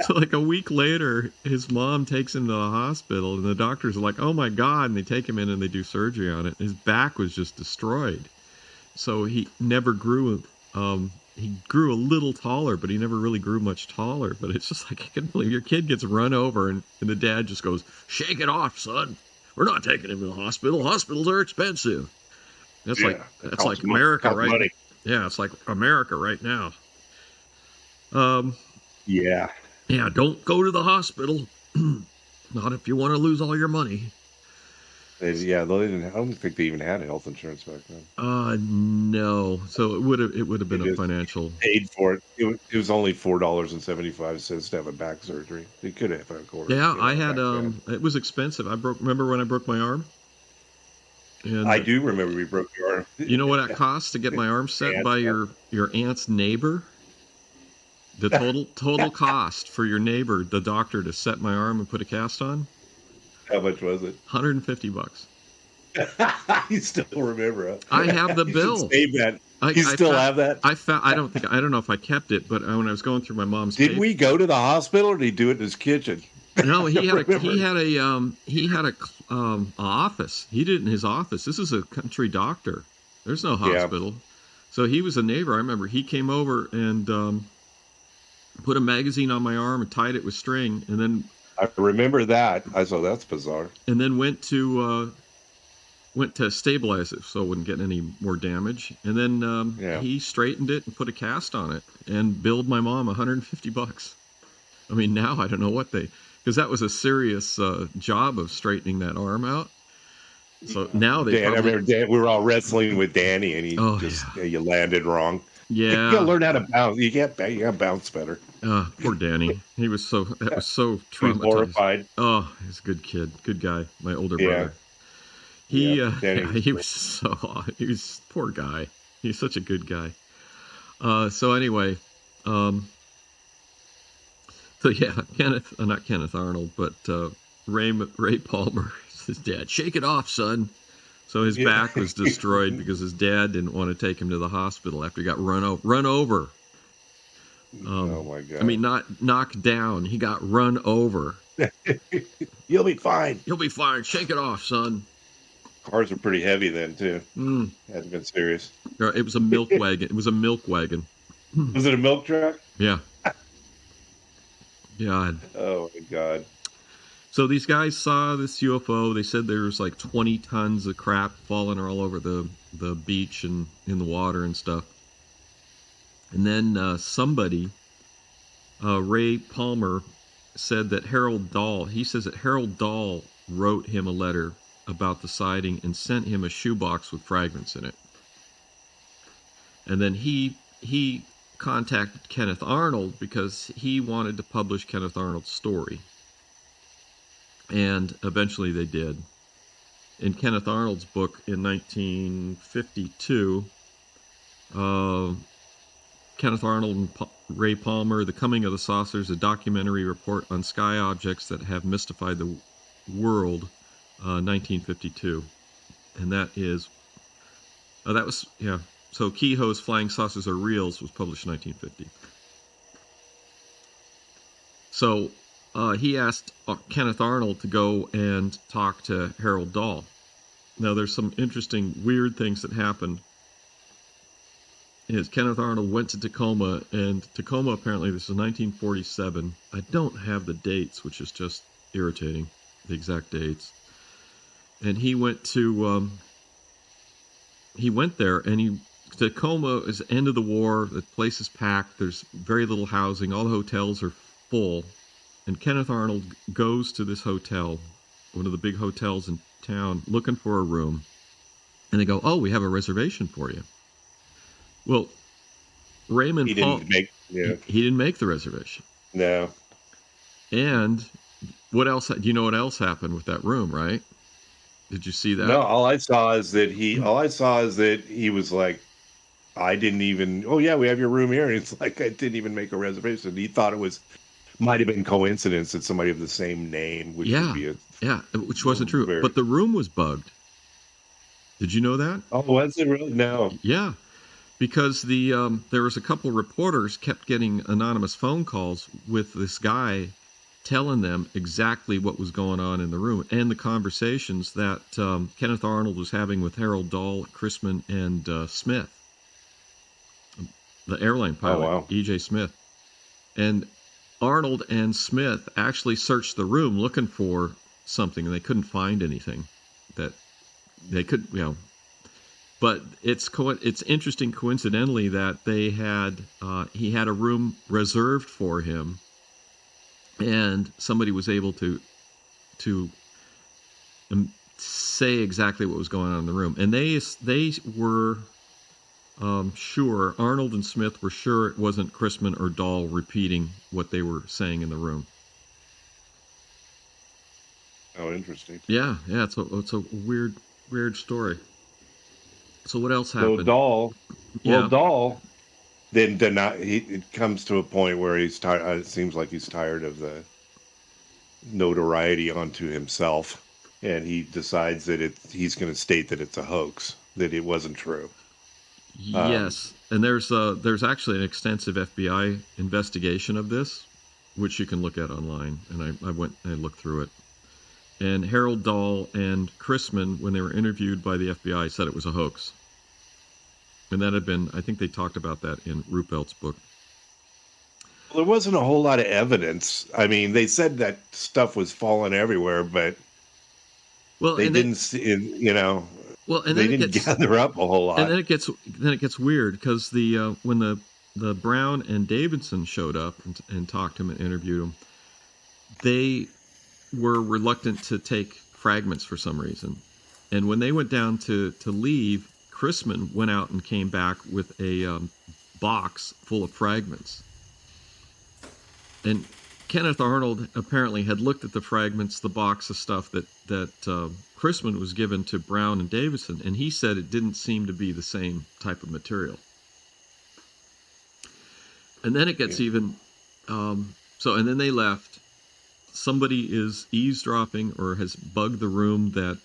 [SPEAKER 3] So like a week later, his mom takes him to the hospital, and the doctors are like, "Oh my God!" And they take him in and they do surgery on it. His back was just destroyed, so he never grew. He grew a little taller, but he never really grew much taller. But it's just like, I can't believe your kid gets run over, and the dad just goes, "Shake it off, son. We're not taking him to the hospital. Hospitals are expensive." That's like America, right?
[SPEAKER 2] Money.
[SPEAKER 3] Yeah, it's like America right now.
[SPEAKER 2] Yeah.
[SPEAKER 3] Yeah, don't go to the hospital. Not if you want to lose all your money.
[SPEAKER 2] They didn't. I don't think they even had health insurance back then.
[SPEAKER 3] No. So it would have been a financial.
[SPEAKER 2] Paid for it. It was only $4.75 to have a back surgery. They could have had a quarter.
[SPEAKER 3] Yeah, I had. It was expensive. Remember when I broke my arm? And
[SPEAKER 2] I do remember we broke your arm.
[SPEAKER 3] You know what it cost to get my arm set by your aunt's neighbor? The total cost for your neighbor, the doctor, to set my arm and put a cast on?
[SPEAKER 2] How much was it?
[SPEAKER 3] $150.
[SPEAKER 2] You still remember it?
[SPEAKER 3] I have the bill.
[SPEAKER 2] Save that. You still have that?
[SPEAKER 3] I don't know if I kept it, but when I was going through my mom's.
[SPEAKER 2] Did we go to the hospital, or did he do it in his kitchen?
[SPEAKER 3] No, he had a office. He did it in his office. This is a country doctor. There's no hospital. Yeah. So he was a neighbor. I remember he came over and put a magazine on my arm and tied it with string, and then
[SPEAKER 2] I remember that. I thought that's bizarre.
[SPEAKER 3] And then went to stabilize it so it wouldn't get any more damage. And then he straightened it and put a cast on it and billed my mom $150. I mean, now I don't know what because that was a serious job of straightening that arm out. So now
[SPEAKER 2] I remember we were all wrestling with Danny, and you landed wrong.
[SPEAKER 3] Yeah,
[SPEAKER 2] you gotta learn how to bounce. You gotta bounce better.
[SPEAKER 3] Poor Danny. That was so traumatized.
[SPEAKER 2] He was horrified.
[SPEAKER 3] Oh, he's a good kid, good guy. My older brother. He
[SPEAKER 2] Danny
[SPEAKER 3] he was poor guy. He's such a good guy. So anyway, um, so yeah, not Kenneth Arnold, but Ray Palmer, his dad. Shake it off, son. So his
[SPEAKER 2] yeah.
[SPEAKER 3] back was destroyed because his dad didn't want to take him to the hospital after he got run over.
[SPEAKER 2] Oh my
[SPEAKER 3] I mean,
[SPEAKER 2] God.
[SPEAKER 3] not knocked down. He got run over.
[SPEAKER 2] You'll be fine.
[SPEAKER 3] You'll be fine. Shake it off, son.
[SPEAKER 2] Cars are pretty heavy then too.
[SPEAKER 3] Mm.
[SPEAKER 2] Hadn't been serious.
[SPEAKER 3] It was a milk wagon. It was a milk wagon.
[SPEAKER 2] Was it a milk truck?
[SPEAKER 3] Yeah. Yeah.
[SPEAKER 2] Oh my God.
[SPEAKER 3] So these guys saw this UFO. They said there was like 20 tons of crap falling all over the beach and in the water and stuff. And then somebody, Ray Palmer, said that he says that Harold Dahl wrote him a letter about the sighting and sent him a shoebox with fragments in it. And then he contacted Kenneth Arnold because he wanted to publish Kenneth Arnold's story. And eventually they did. In Kenneth Arnold's book in 1952, Kenneth Arnold and Ray Palmer, The Coming of the Saucers, a documentary report on sky objects that have mystified the world, 1952. And that was, yeah. So Kehoe's Flying Saucers Are Reals was published in 1950. So he asked Kenneth Arnold to go and talk to Harold Dahl. Now, there's some interesting, weird things that happened. Kenneth Arnold went to Tacoma, and Tacoma, apparently, this is 1947. I don't have the dates, which is just irritating, the exact dates. And he went there, and Tacoma is the end of the war. The place is packed. There's very little housing. All the hotels are full. And Kenneth Arnold goes to this hotel, one of the big hotels in town, looking for a room. And they go, "Oh, we have a reservation for you." Well, Raymond Paul, he didn't make the reservation.
[SPEAKER 2] No.
[SPEAKER 3] And what else? Do you know what else happened with that room? Right? Did you see that?
[SPEAKER 2] No. All I saw is that he was like, I didn't even. Oh yeah, we have your room here, and it's like I didn't even make a reservation. He thought it might have been coincidence that somebody of the same name, which would be
[SPEAKER 3] which wasn't true. But the room was bugged. Did you know that?
[SPEAKER 2] Oh, was it really? No.
[SPEAKER 3] Yeah. Because there was a couple of reporters kept getting anonymous phone calls with this guy telling them exactly what was going on in the room and the conversations that Kenneth Arnold was having with Harold Dahl, Chrisman, and Smith, the airline pilot, E.J. Smith. And Arnold and Smith actually searched the room looking for something, and they couldn't find anything that they could, But it's interesting, coincidentally, that he had a room reserved for him, and somebody was able to say exactly what was going on in the room, and they were sure, Arnold and Smith were sure it wasn't Chrisman or Dahl repeating what they were saying in the room.
[SPEAKER 2] Oh, interesting.
[SPEAKER 3] Yeah, it's a weird story. So what else happened?
[SPEAKER 2] So Dahl then it comes to a point where he's tired. It seems like he's tired of the notoriety onto himself, and he decides that he's going to state that it's a hoax, that it wasn't true.
[SPEAKER 3] Yes, and there's actually an extensive FBI investigation of this, which you can look at online, and I went and looked through it. And Harold Dahl and Chrisman, when they were interviewed by the FBI, said it was a hoax. And that had been, I think they talked about that in Ruppelt's book.
[SPEAKER 2] Well, there wasn't a whole lot of evidence. I mean, they said that stuff was falling everywhere, but they didn't see,
[SPEAKER 3] Well, and
[SPEAKER 2] they didn't gather up a whole lot.
[SPEAKER 3] And then it gets weird because when the Brown and Davidson showed up and talked to him and interviewed him, they were reluctant to take fragments for some reason. And when they went down to leave, Chrisman went out and came back with a box full of fragments. And Kenneth Arnold apparently had looked at the fragments, the box of stuff that Chrisman was given to Brown and Davison, and he said it didn't seem to be the same type of material. And then it gets even, and then they left. Somebody is eavesdropping or has bugged the room that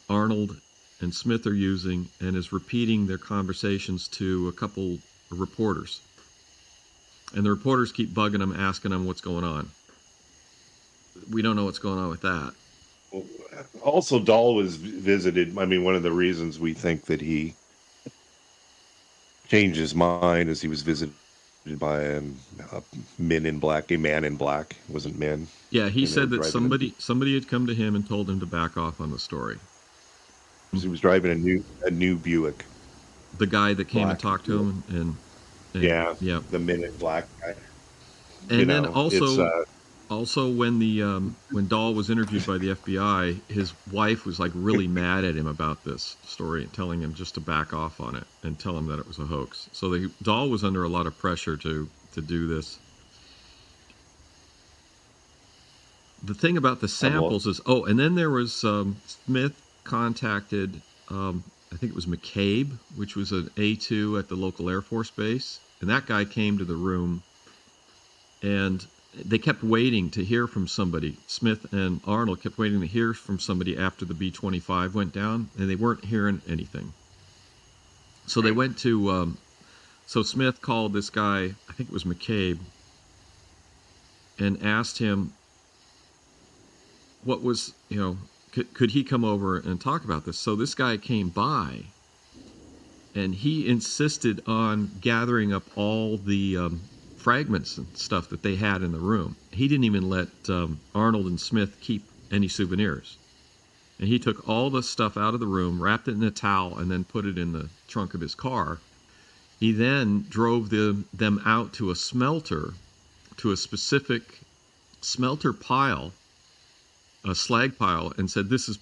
[SPEAKER 3] Arnold and Smith are using and is repeating their conversations to a couple of reporters. And the reporters keep bugging them, asking them what's going on. We don't know what's going on with that.
[SPEAKER 2] Well, also, Dahl was visited. I mean, one of the reasons we think that he changed his mind is he was visited by a man in black. It wasn't men.
[SPEAKER 3] Yeah, he said that somebody had come to him and told him to back off on the story.
[SPEAKER 2] He was driving a new Buick.
[SPEAKER 3] The guy that came and talked to him, and
[SPEAKER 2] yeah, the Men in Black guy.
[SPEAKER 3] And then also when Dahl was interviewed by the FBI, his wife was like really mad at him about this story and telling him just to back off on it and tell him that it was a hoax. So Dahl was under a lot of pressure to do this. The thing about the samples is, and then there was Smith contacted, I think it was McCabe, which was an A2 at the local Air Force Base. And that guy came to the room, and they kept waiting to hear from somebody. Smith and Arnold kept waiting to hear from somebody after the B-25 went down, and they weren't hearing anything. So they went to, so Smith called this guy, I think it was McCabe, and asked him what was, could he come over and talk about this? So this guy came by, and he insisted on gathering up all the fragments and stuff that they had in the room. He didn't even let Arnold and Smith keep any souvenirs. And he took all the stuff out of the room, wrapped it in a towel, and then put it in the trunk of his car. He then drove them out to a smelter, to a specific smelter pile, a slag pile, and said, "This is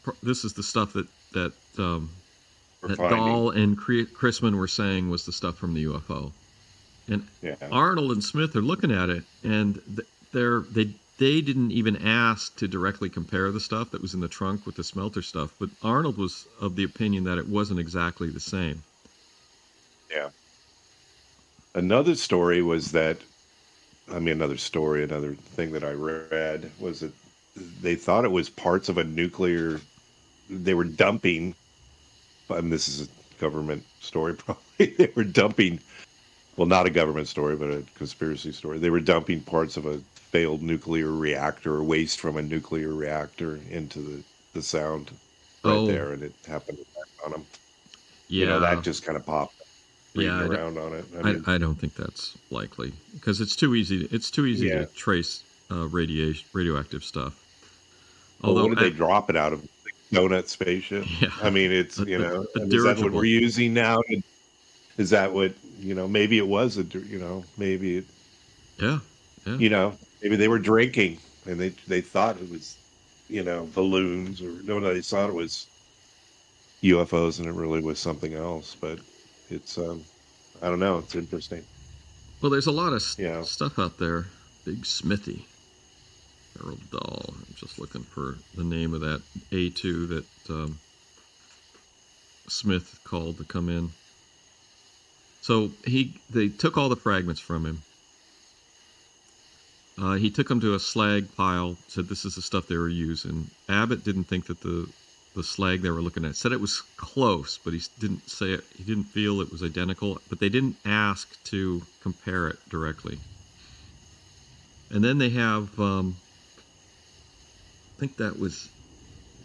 [SPEAKER 3] the stuff that Dahl and Chrisman were saying was the stuff from the UFO." And Arnold and Smith are looking at it, and they didn't even ask to directly compare the stuff that was in the trunk with the smelter stuff. But Arnold was of the opinion that it wasn't exactly the same.
[SPEAKER 2] Yeah. Another story was that, another thing that I read was that they thought it was parts of a nuclear, they were dumping, and this is a government story probably, they were dumping, well, not a government story, but a conspiracy story. They were dumping parts of a failed nuclear reactor, or waste from a nuclear reactor, into the sound there, and it happened on them.
[SPEAKER 3] Yeah.
[SPEAKER 2] That just kind of popped around on it.
[SPEAKER 3] I don't think that's likely, because it's too easy to trace radioactive stuff.
[SPEAKER 2] Although, what did they drop it out of? The donut spaceship?
[SPEAKER 3] Yeah.
[SPEAKER 2] It's, is that what we're using now? Is that what, maybe it was, maybe it...
[SPEAKER 3] Yeah.
[SPEAKER 2] Maybe they were drinking, and they thought it was, balloons, or they thought it was UFOs, and it really was something else. But it's, I don't know, it's interesting.
[SPEAKER 3] Well, there's a lot of stuff out there. Big Smithy. Harold Dahl. I'm just looking for the name of that A2 that Smith called to come in. So they took all the fragments from him. He took them to a slag pile, said this is the stuff they were using. Abbott didn't think that the slag they were looking at, said it was close, but he didn't say it. He didn't feel it was identical, but they didn't ask to compare it directly. And then they have, I think that was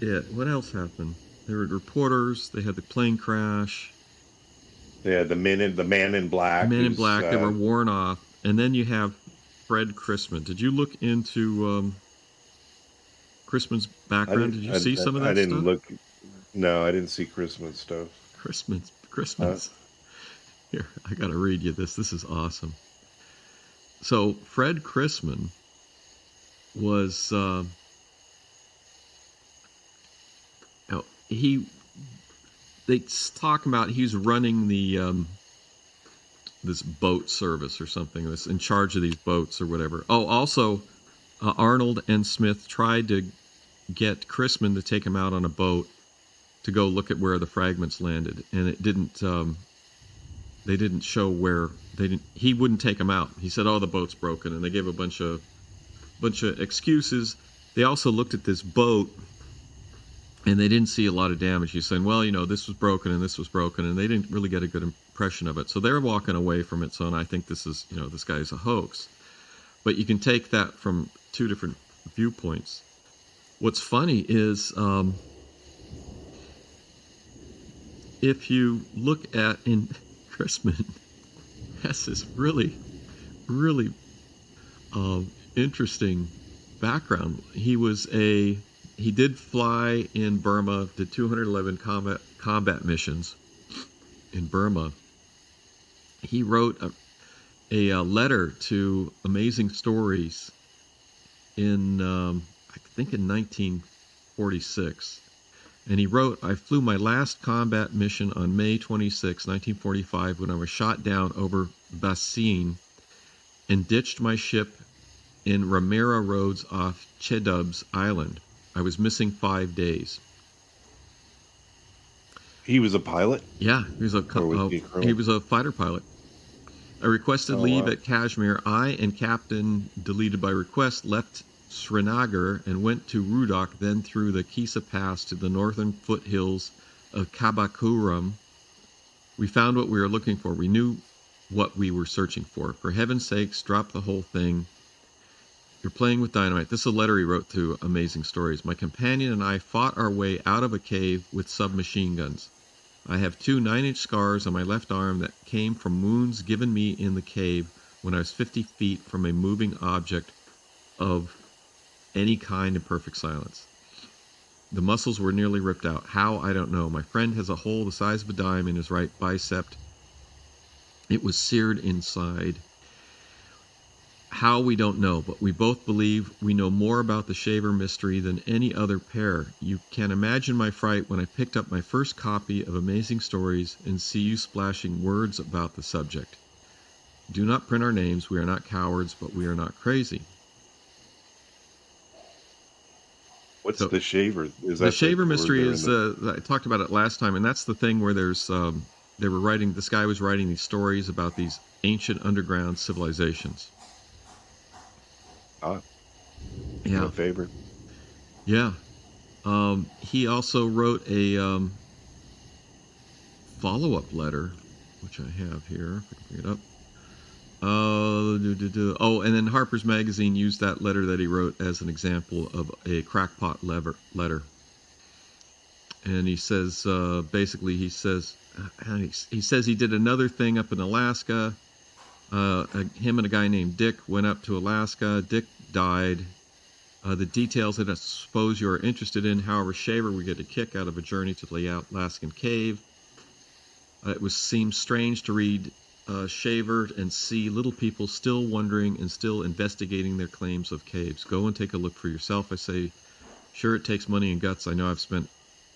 [SPEAKER 3] it. What else happened? There were reporters. They had the plane crash.
[SPEAKER 2] They had the man in black.
[SPEAKER 3] The men in black. They were worn off. And then you have Fred Chrisman. Did you look into Chrisman's background? Did you see some of that stuff?
[SPEAKER 2] I didn't look. No, I didn't see Chrisman's stuff.
[SPEAKER 3] Chrisman's. Here, I got to read you this. This is awesome. So Fred Chrisman was... they talk about he's running the this boat service or something, that's in charge of these boats or whatever. Oh, also Arnold and Smith tried to get Chrisman to take him out on a boat to go look at where the fragments landed, and it didn't. They didn't show where they didn't. He wouldn't take him out. He said, "Oh, the boat's broken," and they gave a bunch of excuses. They also looked at this boat, and they didn't see a lot of damage. He's saying, "Well, this was broken and this was broken," and they didn't really get a good impression of it. So they're walking away from it. So, and I think this is, this guy's a hoax. But you can take that from two different viewpoints. What's funny is if you look at Chrisman has this really, really interesting background. He did fly in Burma, did 211 combat missions in Burma. He wrote a letter to Amazing Stories in, I think in 1946. And he wrote, "I flew my last combat mission on May 26, 1945, when I was shot down over Bassein and ditched my ship in Ramira Roads off Chedub's Island. I was missing 5 days."
[SPEAKER 2] He was a pilot?
[SPEAKER 3] Yeah, he was a fighter pilot. I requested leave at Kashmir. I and Captain, deleted by request, left Srinagar and went to Rudak, then through the Kisa Pass to the northern foothills of Karakoram. We found what we were looking for. We knew what we were searching for. For heaven's sakes, drop the whole thing. You're playing with dynamite. This is a letter he wrote to Amazing Stories. My companion and I fought our way out of a cave with submachine guns. I have 2 9-inch scars on my left arm that came from wounds given me in the cave when I was 50 feet from a moving object of any kind in perfect silence. The muscles were nearly ripped out. How, I don't know. My friend has a hole the size of a dime in his right bicep. It was seared inside. How, we don't know, but we both believe we know more about the Shaver mystery than any other pair. You can imagine my fright when I picked up my first copy of Amazing Stories and see you splashing words about the subject. Do not print our names. We are not cowards, but we are not crazy.
[SPEAKER 2] What's the Shaver? Is that
[SPEAKER 3] the Shaver mystery is, I talked about it last time, and that's the thing where there's, this guy was writing these stories about these ancient underground civilizations. Yeah.
[SPEAKER 2] My favorite.
[SPEAKER 3] Yeah. He also wrote a follow-up letter, which I have here, if I can bring it up. Oh, and then Harper's Magazine used that letter that he wrote as an example of a crackpot letter. And he says, basically, he says he did another thing up in Alaska. Him and a guy named Dick went up to Alaska. Dick died. The details that I suppose you are interested in. However, Shaver would get a kick out of a journey to the Alaskan cave. It seemed strange to read Shaver and see little people still wondering and still investigating their claims of caves. Go and take a look for yourself, I say. Sure, it takes money and guts. I know I've spent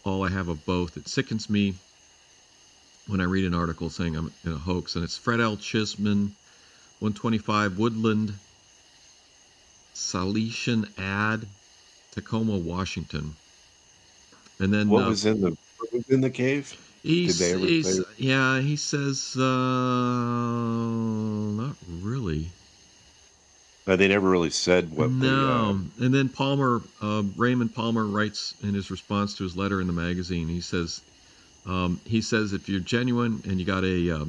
[SPEAKER 3] all I have of both. It sickens me when I read an article saying I'm in a hoax. And it's Fred L. Chisman, 125 Woodland, Salesian Ad, Tacoma, Washington. And then
[SPEAKER 2] what was in the cave?
[SPEAKER 3] He says, not really.
[SPEAKER 2] They never really said what.
[SPEAKER 3] No. And then Raymond Palmer writes in his response to his letter in the magazine. He says, if you're genuine and you got a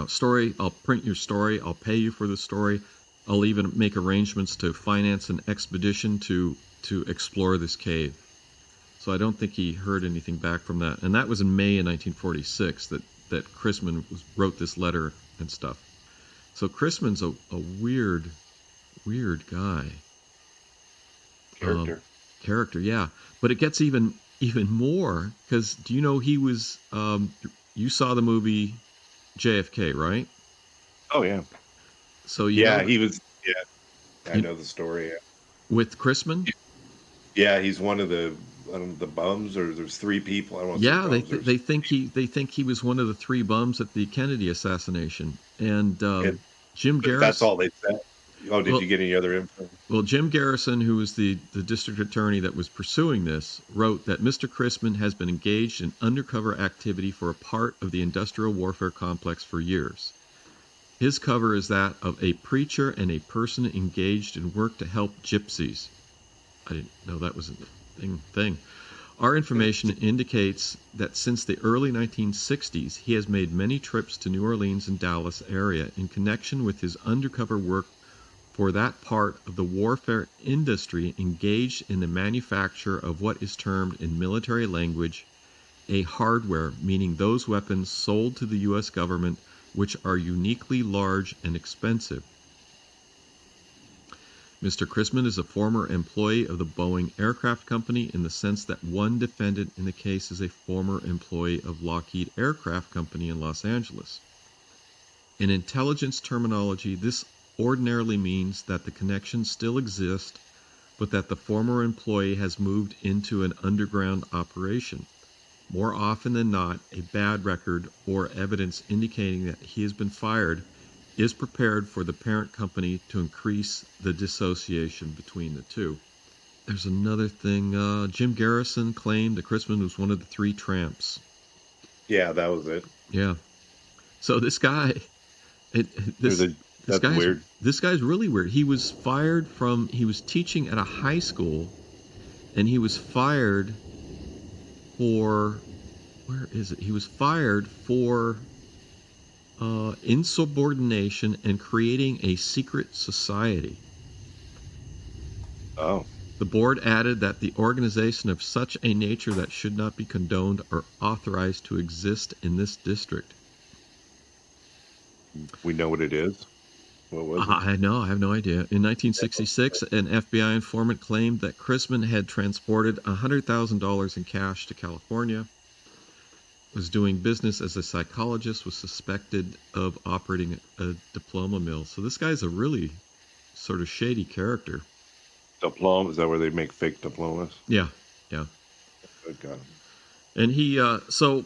[SPEAKER 3] story, I'll print your story. I'll pay you for the story. I'll even make arrangements to finance an expedition to explore this cave. So I don't think he heard anything back from that. And that was in May of 1946 that Chrisman wrote this letter and stuff. So Chrisman's a weird guy.
[SPEAKER 2] Character,
[SPEAKER 3] yeah. But it gets even more, because do you know he was, you saw the movie JFK, right?
[SPEAKER 2] Oh, yeah.
[SPEAKER 3] So
[SPEAKER 2] he was, I know the story. Yeah.
[SPEAKER 3] With Chrisman?
[SPEAKER 2] Yeah, he's one of the bums, or there's 3 people. I don't know.
[SPEAKER 3] Yeah, they think he was one of the 3 bums at the Kennedy assassination, and Jim Garrison.
[SPEAKER 2] That's all they said. Oh, did
[SPEAKER 3] Well,
[SPEAKER 2] you get any other info?
[SPEAKER 3] Well, Jim Garrison, who was the district attorney that was pursuing this, wrote that Mr. Chrisman has been engaged in undercover activity for a part of the industrial warfare complex for years. His cover is that of a preacher and a person engaged in work to help gypsies. I didn't know that was a thing. Our information indicates that since the early 1960s, he has made many trips to New Orleans and Dallas area in connection with his undercover work for that part of the warfare industry engaged in the manufacture of what is termed in military language a hardware, meaning those weapons sold to the U.S. government which are uniquely large and expensive. Mr. Chrisman is a former employee of the Boeing Aircraft Company in the sense that one defendant in the case is a former employee of Lockheed Aircraft Company in Los Angeles. In intelligence terminology, this ordinarily means that the connection still exists, but that the former employee has moved into an underground operation. More often than not, a bad record or evidence indicating that he has been fired is prepared for the parent company to increase the dissociation between the two. There's another thing. Jim Garrison claimed that Chrisman was one of the three tramps.
[SPEAKER 2] Yeah, that was it.
[SPEAKER 3] Yeah. So this guy,
[SPEAKER 2] That's weird.
[SPEAKER 3] This guy's really weird. He was teaching at a high school, and he was fired for, where is it? He was fired for insubordination and creating a secret society.
[SPEAKER 2] Oh.
[SPEAKER 3] The board added that the organization of such a nature that should not be condoned or authorized to exist in this district.
[SPEAKER 2] We know what it is. What was it?
[SPEAKER 3] I know. I have no idea. In 1966, an FBI informant claimed that Chrisman had transported $100,000 in cash to California, was doing business as a psychologist, was suspected of operating a diploma mill. So this guy's a really sort of shady character.
[SPEAKER 2] Diploma? Is that where they make fake diplomas?
[SPEAKER 3] Yeah.
[SPEAKER 2] Good God.
[SPEAKER 3] And he, so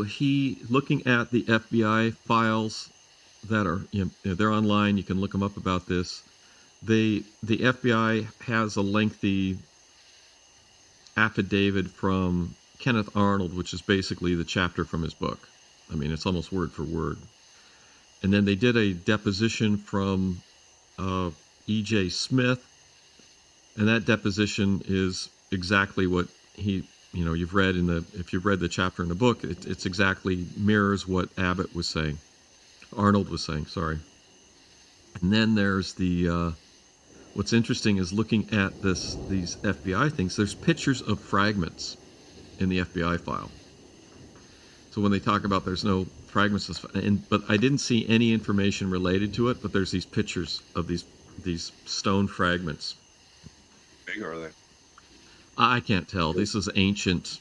[SPEAKER 3] he, looking at the FBI files that are, they're online, you can look them up about this. The FBI has a lengthy affidavit from Kenneth Arnold, which is basically the chapter from his book. I mean, it's almost word for word. And then they did a deposition from E.J. Smith, and that deposition is exactly what he, you've read if you've read the chapter in the book, it's exactly mirrors what Abbott was saying. Arnold was saying, sorry. And then there's the, what's interesting is looking at these FBI things, there's pictures of fragments in the FBI file. So when they talk about there's no fragments, but I didn't see any information related to it, but there's these pictures of these stone fragments.
[SPEAKER 2] How big are they?
[SPEAKER 3] I can't tell. This is ancient.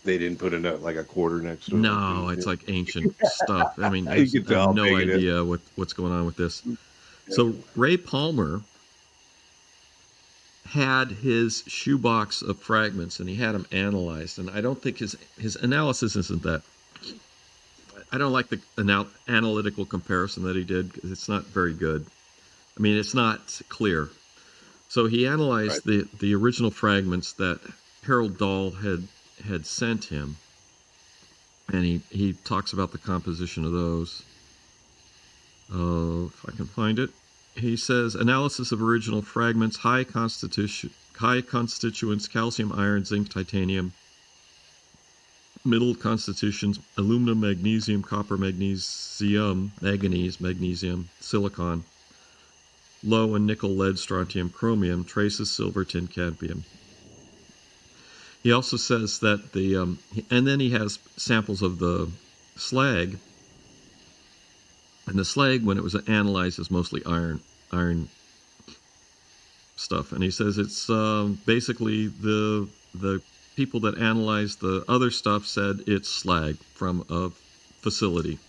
[SPEAKER 2] They didn't put like a quarter next to it?
[SPEAKER 3] No, it's like ancient stuff. I mean, I
[SPEAKER 2] You can tell
[SPEAKER 3] have no
[SPEAKER 2] how big it
[SPEAKER 3] idea what's going on with this. So Ray Palmer had his shoebox of fragments, and he had them analyzed. And I don't think his analysis isn't that. I don't like the analytical comparison that he did, because it's not very good. I mean, it's not clear. So he analyzed the original fragments that Harold Dahl had sent him, and he talks about the composition of those. If I can find it. He says, analysis of original fragments, high constituents, calcium, iron, zinc, titanium, middle constitutions, aluminum, magnesium, copper, magnesium, manganese, magnesium, silicon, low and nickel, lead, strontium, chromium, traces, silver, tin, cadmium. He also says that and then he has samples of the slag. And the slag, when it was analyzed, is mostly iron stuff. And he says it's basically the people that analyzed the other stuff said it's slag from a facility.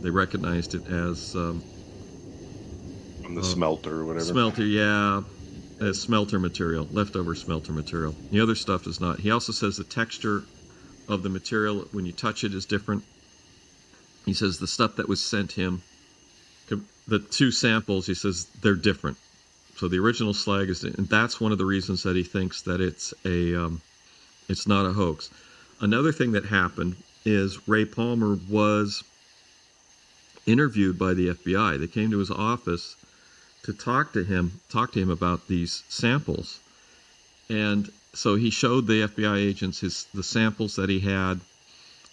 [SPEAKER 3] They recognized it as from
[SPEAKER 2] the smelter or whatever.
[SPEAKER 3] Smelter, yeah, as smelter material, leftover smelter material. The other stuff is not. He also says the texture of the material when you touch it is different. He says the stuff that was sent him the two samples, he says they're different. So the original slag is, and that's one of the reasons that he thinks that it's not a hoax. Another thing that happened is Ray Palmer was interviewed by the FBI. They came to his office to talk to him about these samples. And so he showed the FBI agents the samples that he had.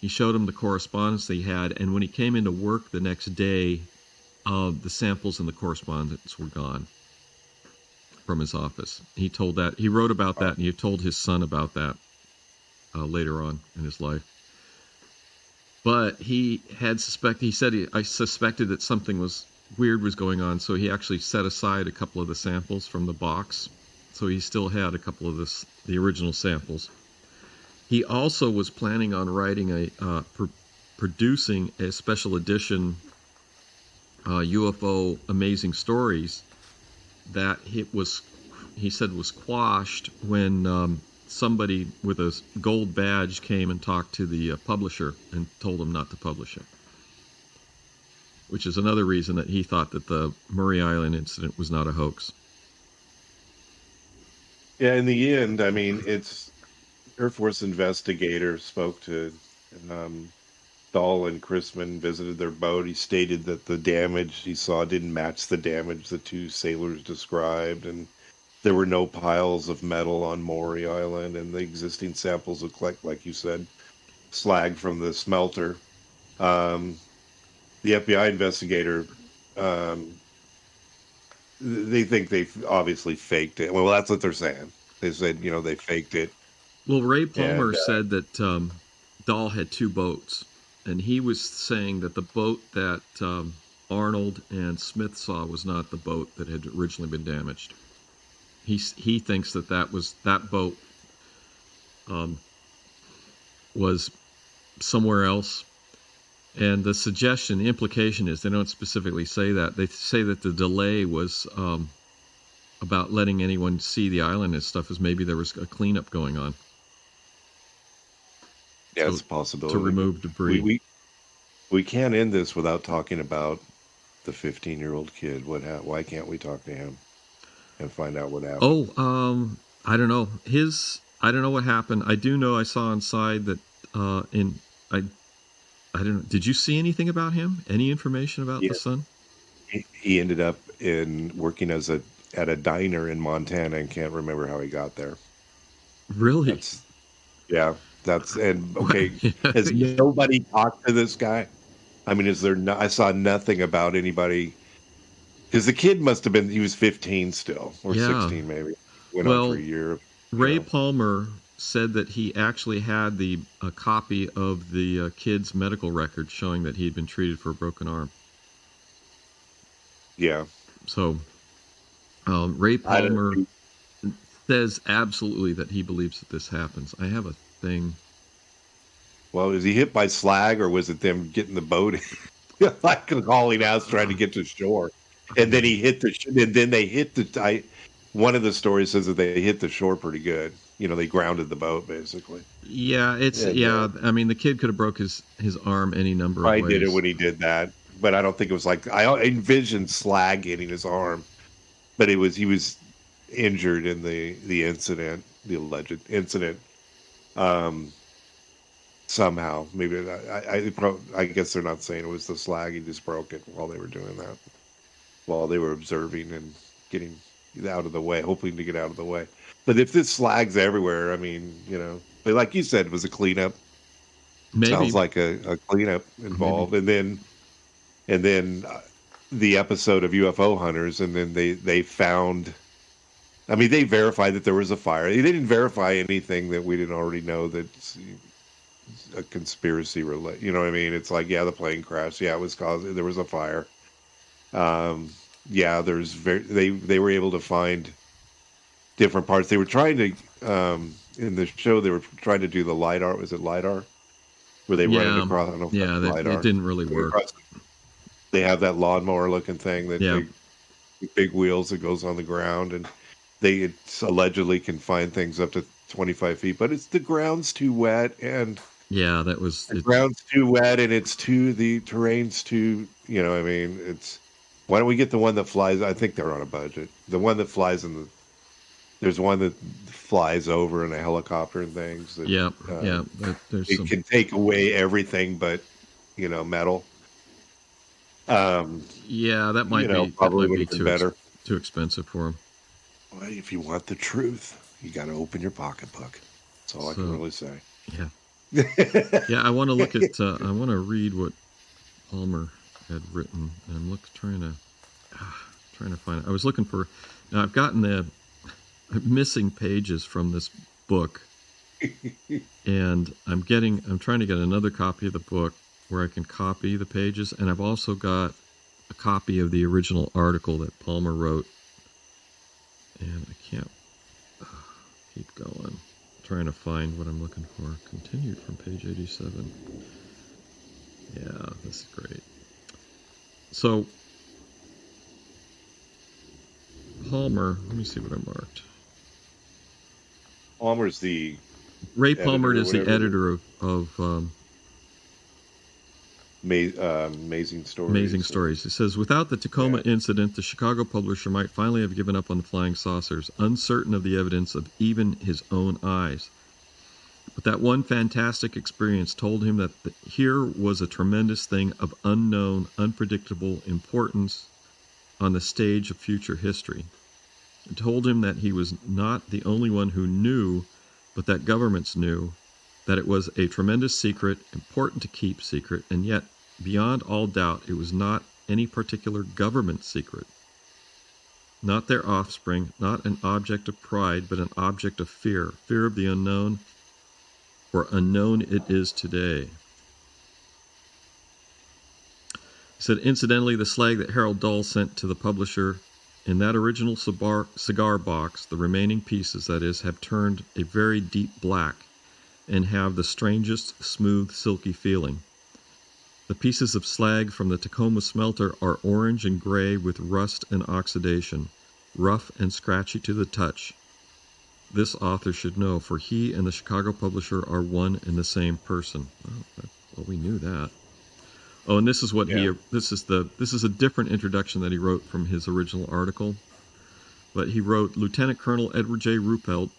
[SPEAKER 3] He showed them the correspondence he had. And when he came into work the next day, the samples and the correspondence were gone from his office. He wrote about that, and he told his son about that later on in his life. But he said I suspected that something weird was going on, so he actually set aside a couple of the samples from the box. So he still had a couple of the original samples. He also was planning on writing producing a special edition UFO Amazing Stories that he said was quashed when somebody with a gold badge came and talked to the publisher and told him not to publish it. Which is another reason that he thought that the Maury Island incident was not a hoax.
[SPEAKER 2] Yeah, in the end, I mean, it's Air Force investigator spoke to Dahl and Chrisman, visited their boat. He stated that the damage he saw didn't match the damage the two sailors described, and there were no piles of metal on Maury Island, and the existing samples look like you said, slag from the smelter. The FBI investigator, they think they obviously faked it. Well, that's what they're saying. They said, they faked it.
[SPEAKER 3] Well, Ray Palmer said that Dahl had two boats, and he was saying that the boat that Arnold and Smith saw was not the boat that had originally been damaged. He thinks that boat was somewhere else. And the implication is, they don't specifically say that. They say that the delay was about letting anyone see the island and stuff, as maybe there was a cleanup going on.
[SPEAKER 2] Yeah, it's a possibility.
[SPEAKER 3] To remove debris.
[SPEAKER 2] We can't end this without talking about the 15-year-old kid. Why can't we talk to him and find out what happened?
[SPEAKER 3] Oh, I don't know. I don't know what happened. I do know I saw inside that I don't know. Did you see anything about him? Any information about the son?
[SPEAKER 2] He ended up working at a diner in Montana, and can't remember how he got there.
[SPEAKER 3] Really?
[SPEAKER 2] Okay. Has nobody talked to this guy? I mean, I saw nothing about anybody, because the kid must have been, he was 15 still, or 16 maybe. Went on for a year.
[SPEAKER 3] Ray Palmer said that he actually had a copy of the kid's medical record showing that he had been treated for a broken arm.
[SPEAKER 2] Yeah.
[SPEAKER 3] So Ray Palmer says absolutely that he believes that this happens. I have a thing.
[SPEAKER 2] Well, was he hit by slag, or was it them getting the boat like hauling out trying to get to shore? And then one of the stories says that they hit the shore pretty good. They grounded the boat, basically.
[SPEAKER 3] Yeah, I mean, the kid could have broke his arm any number of ways.
[SPEAKER 2] I did it when he did that, but I don't think it was like, I envisioned slag hitting his arm, but he was injured in the incident, the alleged incident. Somehow, maybe I guess they're not saying it was the slag. He just broke it while they were doing that, while they were observing and getting out of the way, hoping to get out of the way. But if this slag's everywhere, I mean, but like you said, it was a cleanup. Maybe. Sounds like a cleanup involved. Maybe. And then the episode of UFO Hunters, and then they found, I mean, they verified that there was a fire. They didn't verify anything that we didn't already know that's a conspiracy relate. You know what I mean? It's like, the plane crashed. Yeah, it was there was a fire. They were able to find different parts. They were trying to in the show. They were trying to do the LiDAR. Was it LiDAR? Where they run it across? I don't know LiDAR.
[SPEAKER 3] It didn't really work.
[SPEAKER 2] They have that lawnmower looking thing that big wheels that goes on the ground, and they allegedly can find things up to 25 feet. But the ground's too wet, and the ground's too wet, and the terrain's too. I mean, Why don't we get the one that flies? I think they're on a budget. The one that flies there's one that flies over in a helicopter and things. That,
[SPEAKER 3] Yeah, yeah. There's
[SPEAKER 2] it
[SPEAKER 3] some.
[SPEAKER 2] can take away everything but, metal.
[SPEAKER 3] Yeah, that might be
[SPEAKER 2] Probably would have been better.
[SPEAKER 3] too expensive for him.
[SPEAKER 2] Well, if you want the truth, you got to open your pocketbook. That's all I can really say.
[SPEAKER 3] Yeah. Yeah, I want to look at. I want to read what Palmer had written, and trying to find it. I was looking for. Now I've gotten the missing pages from this book, and I'm trying to get another copy of the book where I can copy the pages, and I've also got a copy of the original article that Palmer wrote, and I can't keep going. Trying to find what I'm looking for. Continued from page 87. Yeah, this is great. So, Palmer, let me see what I marked.
[SPEAKER 2] Palmer's the
[SPEAKER 3] Ray Palmer is the editor of
[SPEAKER 2] Amazing Stories.
[SPEAKER 3] Amazing Stories. He says, without the Tacoma incident, the Chicago publisher might finally have given up on the flying saucers, uncertain of the evidence of even his own eyes. But that one fantastic experience told him that here was a tremendous thing of unknown, unpredictable importance on the stage of future history. It told him that he was not the only one who knew, but that governments knew, that it was a tremendous secret, important to keep secret, and yet, beyond all doubt, it was not any particular government secret. Not their offspring, not an object of pride, but an object of fear of the unknown, for unknown it is today. He said, incidentally, the slag that Harold Dahl sent to the publisher in that original cigar box, the remaining pieces, that is, have turned a very deep black and have the strangest, smooth, silky feeling. The pieces of slag from the Tacoma smelter are orange and gray with rust and oxidation, rough and scratchy to the touch. This author should know, for he and the Chicago publisher are one and the same person. Well, we knew that. Oh, and this is what this is a different introduction that he wrote from his original article. But he wrote, Lieutenant Colonel Edward J. Ruppelt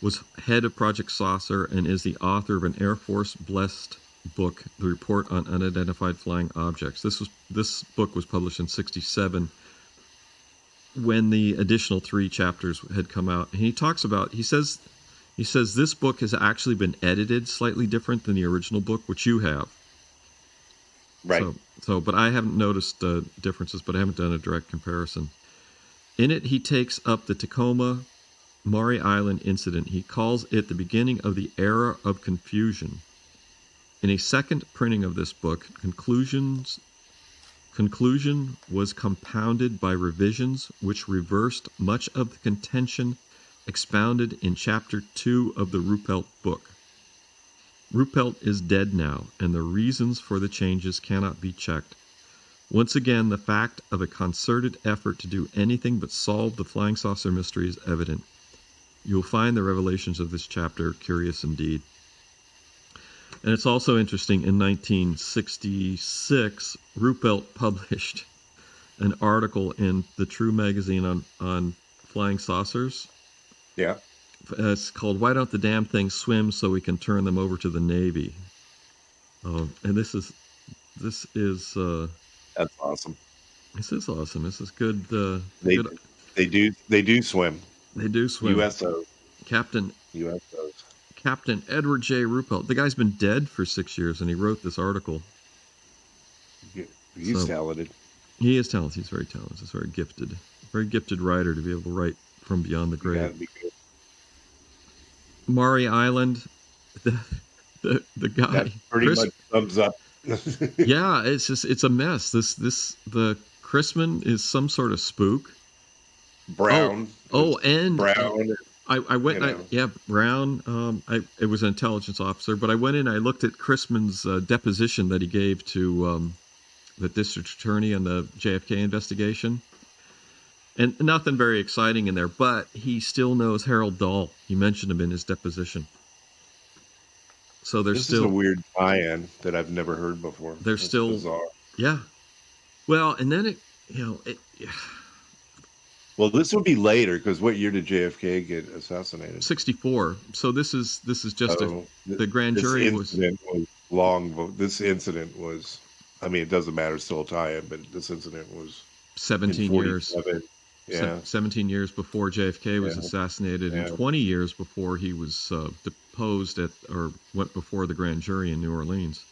[SPEAKER 3] was head of Project Saucer and is the author of an Air Force blessed book, The Report on Unidentified Flying Objects. This book was published in '67 when the additional 3 chapters had come out. And he talks about, he says this book has actually been edited slightly different than the original book, which you have.
[SPEAKER 2] Right.
[SPEAKER 3] So, but I haven't noticed differences, but I haven't done a direct comparison. In it, he takes up the Tacoma Maury Island incident. He calls it the beginning of the era of confusion. In a second printing of this book, conclusion was compounded by revisions which reversed much of the contention expounded in Chapter 2 of the Ruppelt book. Ruppelt is dead now, and the reasons for the changes cannot be checked. Once again, the fact of a concerted effort to do anything but solve the flying saucer mystery is evident. You will find the revelations of this chapter curious indeed. And it's also interesting, in 1966, Ruppelt published an article in the True magazine on flying saucers.
[SPEAKER 2] Yeah.
[SPEAKER 3] It's called "Why Don't the Damn Things Swim So We Can Turn Them Over to the Navy?" And this is
[SPEAKER 2] that's awesome.
[SPEAKER 3] This is awesome. This is good.
[SPEAKER 2] They do swim.
[SPEAKER 3] They do swim.
[SPEAKER 2] USO.
[SPEAKER 3] Captain
[SPEAKER 2] USOs.
[SPEAKER 3] Captain Edward J. Ruppelt. The guy's been dead for 6 years, and he wrote this article.
[SPEAKER 2] He's talented.
[SPEAKER 3] He is talented. He's very talented. He's very gifted writer to be able to write from beyond the grave. Maury Island, the guy.
[SPEAKER 2] That pretty much sums up.
[SPEAKER 3] Yeah, it's a mess. The Chrisman is some sort of spook.
[SPEAKER 2] Brown.
[SPEAKER 3] And
[SPEAKER 2] Brown.
[SPEAKER 3] I went. Brown. It was an intelligence officer, but I went in. I looked at Chrisman's deposition that he gave to the district attorney on the JFK investigation, and nothing very exciting in there. But he still knows Harold Dahl. He mentioned him in his deposition. So this is a
[SPEAKER 2] weird tie-in that I've never heard before.
[SPEAKER 3] Bizarre. Yeah. Well, and then
[SPEAKER 2] Well, this would be later because what year did JFK get assassinated?
[SPEAKER 3] 64. So this is just
[SPEAKER 2] So
[SPEAKER 3] the grand
[SPEAKER 2] this
[SPEAKER 3] jury was
[SPEAKER 2] incident was long. This incident was, I mean, it doesn't matter, still tie in, but this incident was in
[SPEAKER 3] 17 years.
[SPEAKER 2] 47. Yeah.
[SPEAKER 3] 17 years before JFK was
[SPEAKER 2] Yeah.
[SPEAKER 3] assassinated, and
[SPEAKER 2] Yeah.
[SPEAKER 3] 20 years before he was deposed or went before the grand jury in New Orleans.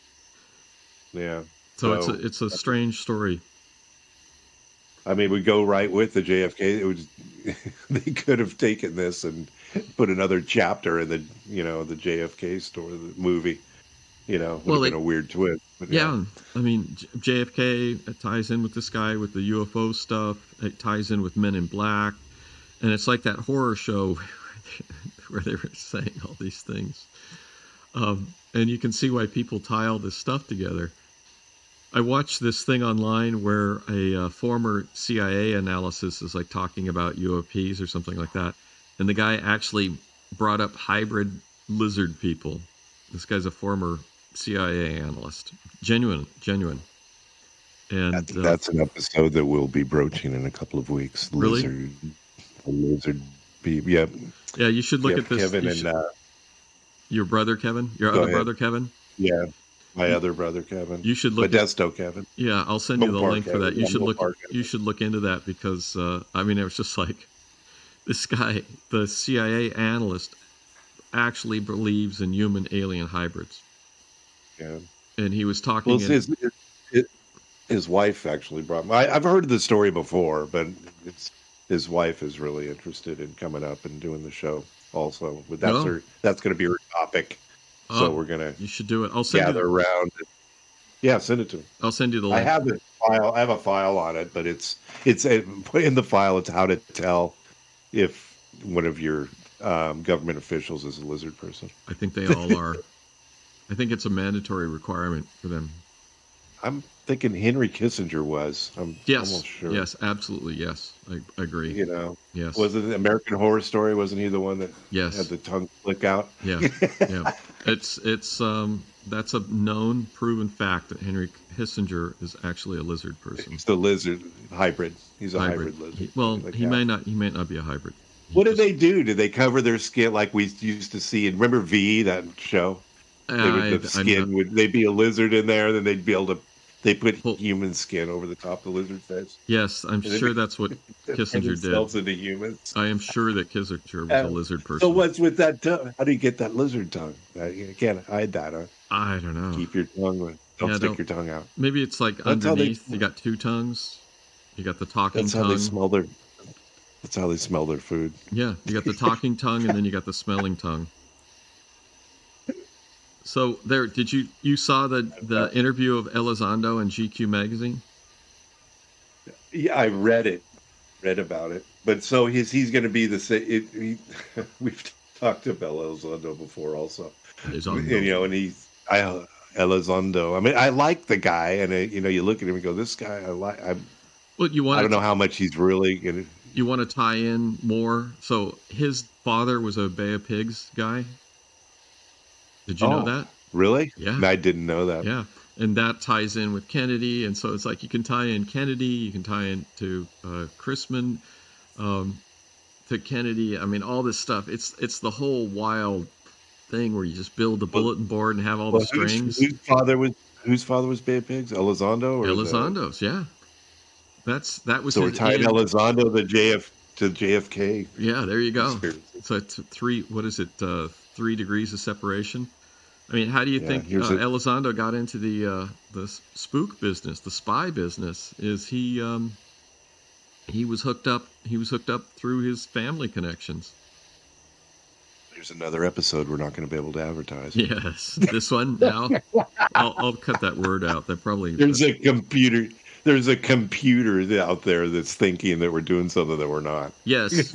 [SPEAKER 2] Yeah.
[SPEAKER 3] So it's a strange story.
[SPEAKER 2] I mean, we go right with the JFK. It was they could have taken this and put another chapter in the the JFK story, the movie. Would have been a weird twist. But
[SPEAKER 3] yeah, I mean JFK ties in with this guy with the UFO stuff. It ties in with Men in Black, and it's like that horror show where they were saying all these things, and you can see why people tie all this stuff together. I watched this thing online where a former CIA analysis is like talking about UAPs or something like that. And the guy actually brought up hybrid lizard people. This guy's a former CIA analyst. Genuine. And
[SPEAKER 2] that's an episode that we'll be broaching in a couple of weeks.
[SPEAKER 3] Really?
[SPEAKER 2] Lizard people. Yep.
[SPEAKER 3] Yeah, you should look at this.
[SPEAKER 2] Kevin
[SPEAKER 3] Your brother Kevin? Your other brother Kevin?
[SPEAKER 2] Yeah. My other brother Kevin.
[SPEAKER 3] You should look
[SPEAKER 2] Modesto Kevin.
[SPEAKER 3] Yeah, I'll send you the link for that. You
[SPEAKER 2] Kevin.
[SPEAKER 3] You should look into that because I mean it was just like this guy, the CIA analyst, actually believes in human alien hybrids.
[SPEAKER 2] Yeah.
[SPEAKER 3] And he was talking.
[SPEAKER 2] Well, his wife actually brought me. I've heard the story before, but his wife is really interested in coming up and doing the show also. But that's going to be her topic. So we're gonna.
[SPEAKER 3] You should do it. I'll send
[SPEAKER 2] gather around. Yeah, send it to me.
[SPEAKER 3] I'll send you the link.
[SPEAKER 2] I have the file. I have a file on it, but it's put in the file. It's how to tell if one of your government officials is a lizard person.
[SPEAKER 3] I think they all are. I think it's a mandatory requirement for them.
[SPEAKER 2] I'm thinking Henry Kissinger was. I'm almost sure.
[SPEAKER 3] Yes, absolutely. Yes, I agree. Yes.
[SPEAKER 2] Was it the American Horror Story? Wasn't he the one that
[SPEAKER 3] had
[SPEAKER 2] the tongue flick out?
[SPEAKER 3] Yeah, yeah. It's that's a known, proven fact that Henry Kissinger is actually a lizard person.
[SPEAKER 2] He's the lizard hybrid. He's a hybrid lizard.
[SPEAKER 3] He may not be a hybrid.
[SPEAKER 2] What did they do? Did they cover their skin like we used to see? And remember V, that show? They'd be a lizard in there, then they'd be able to. They put human skin over the top of the lizard face.
[SPEAKER 3] Yes, I'm sure that's what Kissinger did.
[SPEAKER 2] Into humans.
[SPEAKER 3] I am sure that Kissinger was a lizard person.
[SPEAKER 2] So what's with that tongue? How do you get that lizard tongue? You can't hide that, huh?
[SPEAKER 3] I don't know.
[SPEAKER 2] Keep your tongue. Don't stick your tongue out.
[SPEAKER 3] Maybe it's like underneath. You got two tongues. You got the talking tongue.
[SPEAKER 2] That's how they smell their food.
[SPEAKER 3] Yeah, you got the talking tongue, and then you got the smelling tongue. So did you saw the interview of Elizondo in GQ magazine?
[SPEAKER 2] Yeah, I read about it. But so he's going to be the same. We've talked about Elizondo before, also. Elizondo. And Elizondo. I mean, I like the guy, and you look at him and go, "This guy, I like." I don't know how much he's really going to.
[SPEAKER 3] You want to tie in more? So his father was a Bay of Pigs guy. Did you know that?
[SPEAKER 2] Really?
[SPEAKER 3] Yeah.
[SPEAKER 2] I didn't know that.
[SPEAKER 3] Yeah. And that ties in with Kennedy. And so it's like you can tie in Kennedy, you can tie into Chrisman to Kennedy. I mean, all this stuff. It's the whole wild thing where you just build the bulletin board and have all the strings.
[SPEAKER 2] Whose father was Bay of Pigs? Elizondo?
[SPEAKER 3] Elizondo's, yeah. That was
[SPEAKER 2] so we're tying Elizondo to JFK.
[SPEAKER 3] Yeah, there you go. So it's 3 degrees of separation. I mean, how do you think Elizondo got into the spook business, the spy business? Is he was hooked up? He was hooked up through his family connections.
[SPEAKER 2] There's another episode we're not going to be able to advertise.
[SPEAKER 3] Yes, this one now. I'll cut that word out. That probably
[SPEAKER 2] there's a computer out there that's thinking that we're doing something that we're not.
[SPEAKER 3] Yes,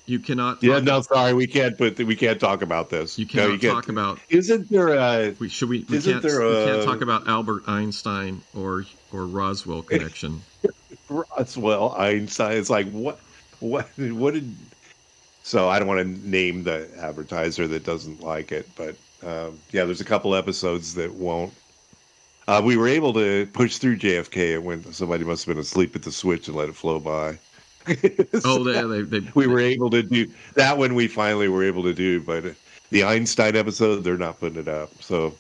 [SPEAKER 3] you cannot.
[SPEAKER 2] Yeah, no, sorry, we can't talk about this.
[SPEAKER 3] You cannot talk about.
[SPEAKER 2] Isn't there a?
[SPEAKER 3] We can't talk about Albert Einstein or Roswell connection.
[SPEAKER 2] Roswell, Einstein. It's like what did? So I don't want to name the advertiser that doesn't like it, but there's a couple episodes that won't. We were able to push through JFK. When somebody must have been asleep at the switch and let it flow by.
[SPEAKER 3] Oh,
[SPEAKER 2] We were able to do that one. We finally were able to do, but the Einstein episode, they're not putting it up. So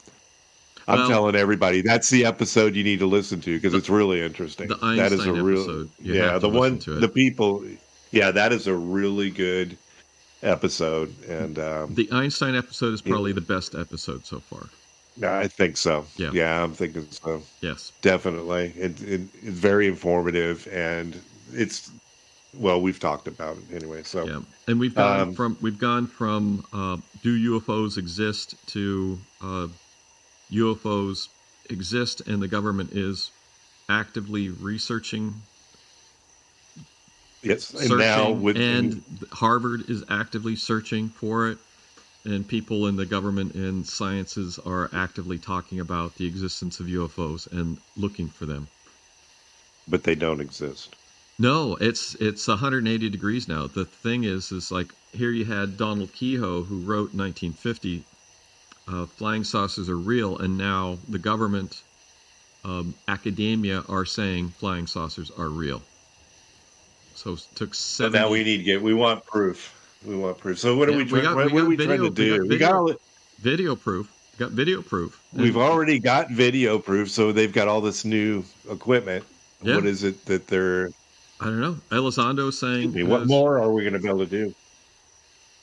[SPEAKER 2] I'm telling everybody that's the episode you need to listen to because it's really interesting.
[SPEAKER 3] The
[SPEAKER 2] That is a
[SPEAKER 3] Einstein
[SPEAKER 2] real,
[SPEAKER 3] episode.
[SPEAKER 2] the one, the people, that is a really good episode. And
[SPEAKER 3] the Einstein episode is probably the best episode so far.
[SPEAKER 2] I think so.
[SPEAKER 3] Yeah.
[SPEAKER 2] Yeah, I'm thinking so.
[SPEAKER 3] Yes.
[SPEAKER 2] Definitely. It's very informative, and it's, well, we've talked about it anyway. So
[SPEAKER 3] yeah, and we've gone from do UFOs exist to UFOs exist and the government is actively researching.
[SPEAKER 2] Yes,
[SPEAKER 3] and Harvard is actively searching for it, and people in the government and sciences are actively talking about the existence of UFOs and looking for them.
[SPEAKER 2] But they don't exist.
[SPEAKER 3] No, it's 180 degrees now. The thing is like here you had Donald Kehoe who wrote in 1950, flying saucers are real, and now the government, academia are saying flying saucers are real. So it took 70...
[SPEAKER 2] But now we want proof. We want proof. So what are we trying to do? We got
[SPEAKER 3] video proof. Got video proof.
[SPEAKER 2] We've already got video proof, so they've got all this new equipment. Yeah. What is it that they're...
[SPEAKER 3] I don't know. Elizondo saying...
[SPEAKER 2] what more are we going to be able to do?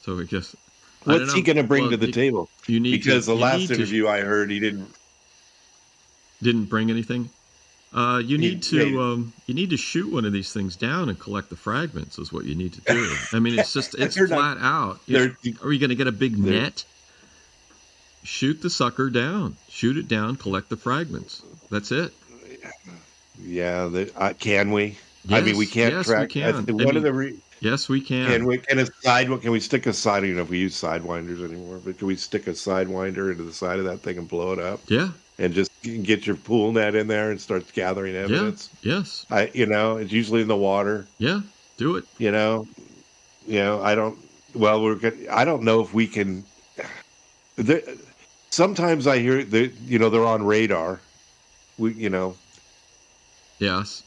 [SPEAKER 3] So I guess...
[SPEAKER 2] What's he going to bring to the table? Because the last interview I heard, he didn't
[SPEAKER 3] bring anything. You need to shoot one of these things down and collect the fragments. Is what you need to do. I mean, it's flat out. Are you going to get a big net? Shoot the sucker down. Shoot it down. Collect the fragments. That's it.
[SPEAKER 2] Yeah. Can we? Yes, I mean, we can't track.
[SPEAKER 3] We can. Yes, we can.
[SPEAKER 2] Can we stick a side? I don't know if we use sidewinders anymore, but can we stick a sidewinder into the side of that thing and blow it up?
[SPEAKER 3] Yeah.
[SPEAKER 2] And just get your pool net in there and start gathering evidence.
[SPEAKER 3] Yeah. Yes.
[SPEAKER 2] It's usually in the water.
[SPEAKER 3] Yeah. Do it.
[SPEAKER 2] I don't know if we can. Sometimes I hear they're on radar.
[SPEAKER 3] Yes.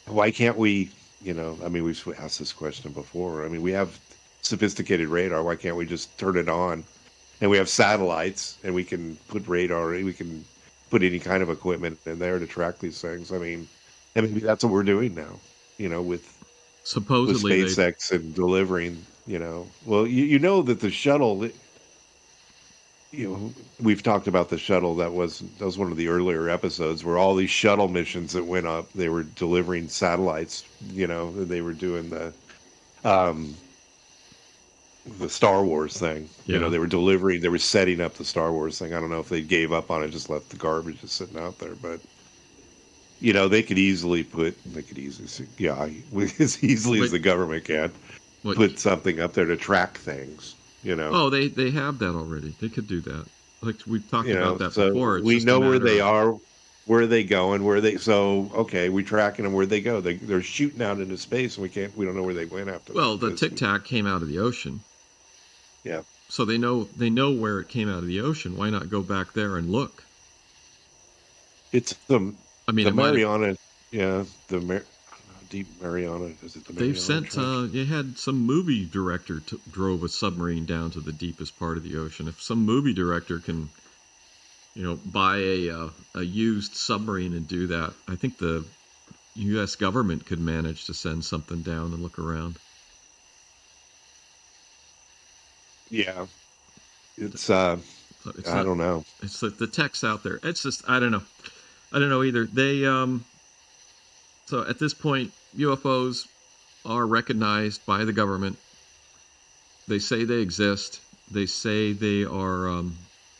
[SPEAKER 2] Why can't we? We've asked this question before. I mean, we have sophisticated radar. Why can't we just turn it on? And we have satellites, and we can put radar. We can put any kind of equipment in there to track these things. I mean, and maybe that's what we're doing now. With
[SPEAKER 3] supposedly
[SPEAKER 2] with SpaceX and delivering. Well, that the shuttle. We've talked about the shuttle. That was one of the earlier episodes where all these shuttle missions that went up, they were delivering satellites. They were doing the Star Wars thing.
[SPEAKER 3] Yeah.
[SPEAKER 2] They were setting up the Star Wars thing. I don't know if they gave up on it, just left the garbage just sitting out there. But they could easily as easily as the government can put something up there to track things.
[SPEAKER 3] Oh, they have that already. They could do that. Like we've talked about that before.
[SPEAKER 2] We know where they are, where are they going, we tracking them where they go. They're shooting out into space, and we don't know where they went after.
[SPEAKER 3] Well, the Tic Tac came out of the ocean.
[SPEAKER 2] Yeah.
[SPEAKER 3] So they know where it came out of the ocean. Why not go back there and look?
[SPEAKER 2] It's the Mariana, Deep Mariana. Is it the Mariana?
[SPEAKER 3] They've sent. You had some movie director drove a submarine down to the deepest part of the ocean. If some movie director can, buy a used submarine and do that, I think the U.S. government could manage to send something down and look around.
[SPEAKER 2] Yeah, I don't know.
[SPEAKER 3] It's like the tech's out there. It's just I don't know either. They so at this point, UFOs are recognized by the government. They say they exist. They say they are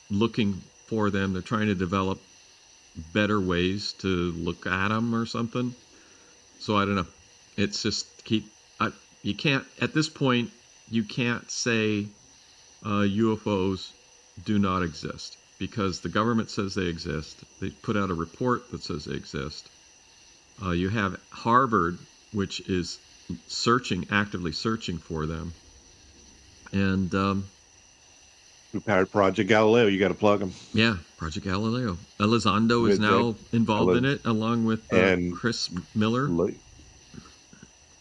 [SPEAKER 3] looking for them. They're trying to develop better ways to look at them or something. So I don't know. It's just you can't at this point. You can't say UFOs do not exist because the government says they exist. They put out a report that says they exist. You have Harvard, which is actively searching for them. And
[SPEAKER 2] Project Galileo. You got to plug them.
[SPEAKER 3] Yeah, Project Galileo. Elizondo is
[SPEAKER 2] With
[SPEAKER 3] now involved in
[SPEAKER 2] Eli-
[SPEAKER 3] it, along with
[SPEAKER 2] and
[SPEAKER 3] Chris Miller.
[SPEAKER 2] Li-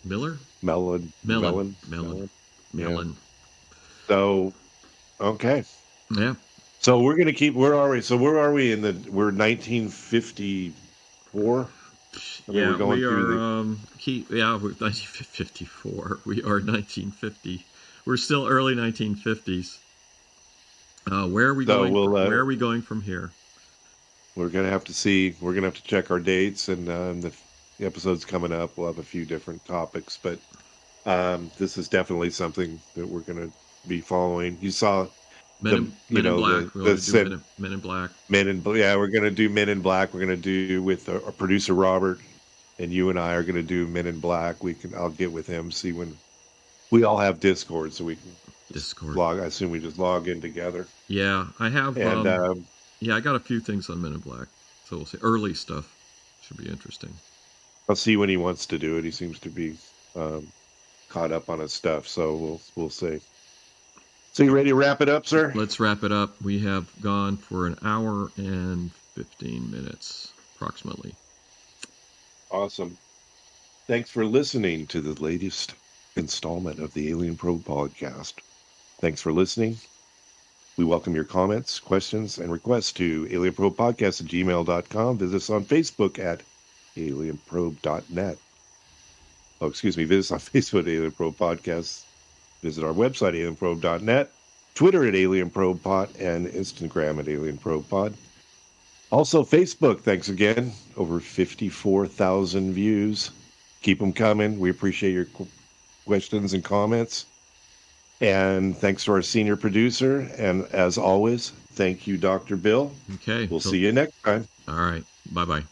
[SPEAKER 3] Miller?
[SPEAKER 2] Melon.
[SPEAKER 3] Mellon.
[SPEAKER 2] Yeah. So, okay.
[SPEAKER 3] Yeah.
[SPEAKER 2] So we're going to keep, where are we? So where are we we're 1954?
[SPEAKER 3] Yeah,
[SPEAKER 2] we're going
[SPEAKER 3] we
[SPEAKER 2] through
[SPEAKER 3] are, we're 1954. We are 1950. We're still early 1950s. Where are we going? Where are we going from here?
[SPEAKER 2] We're going to have to see. We're going to have to check our dates, and the episodes coming up, we'll have a few different topics, but this is definitely something that we're going to be following. You saw
[SPEAKER 3] Men in Black. We're going to do Men in Black.
[SPEAKER 2] Yeah, we're going to do Men in Black. We're going to do with our producer Robert, and you and I are going to do Men in Black. I'll get with him, see when we all have Discord, so we can
[SPEAKER 3] Discord.
[SPEAKER 2] I assume we just log in together.
[SPEAKER 3] Yeah, I have.
[SPEAKER 2] And
[SPEAKER 3] I got a few things on Men in Black, so we'll see. Early stuff should be interesting.
[SPEAKER 2] I'll see when he wants to do it. He seems to be caught up on his stuff, so we'll see. So you ready to wrap it up, sir?
[SPEAKER 3] Let's wrap it up. We have gone for an hour and 15 minutes, approximately.
[SPEAKER 2] Awesome. Thanks for listening to the latest installment of the Alien Probe podcast. Thanks for listening. We welcome your comments, questions, and requests to alienprobepodcast@gmail.com. Visit us on Facebook at alienprobe.net. Visit us on Facebook at Alien Probe Podcast. Visit our website, alienprobe.net, Twitter at alienprobepod, and Instagram at alienprobepod. Also, Facebook, thanks again. Over 54,000 views. Keep them coming. We appreciate your questions and comments. And thanks to our senior producer. And as always, thank you, Dr. Bill.
[SPEAKER 3] Okay.
[SPEAKER 2] We'll see you next time.
[SPEAKER 3] All right. Bye-bye.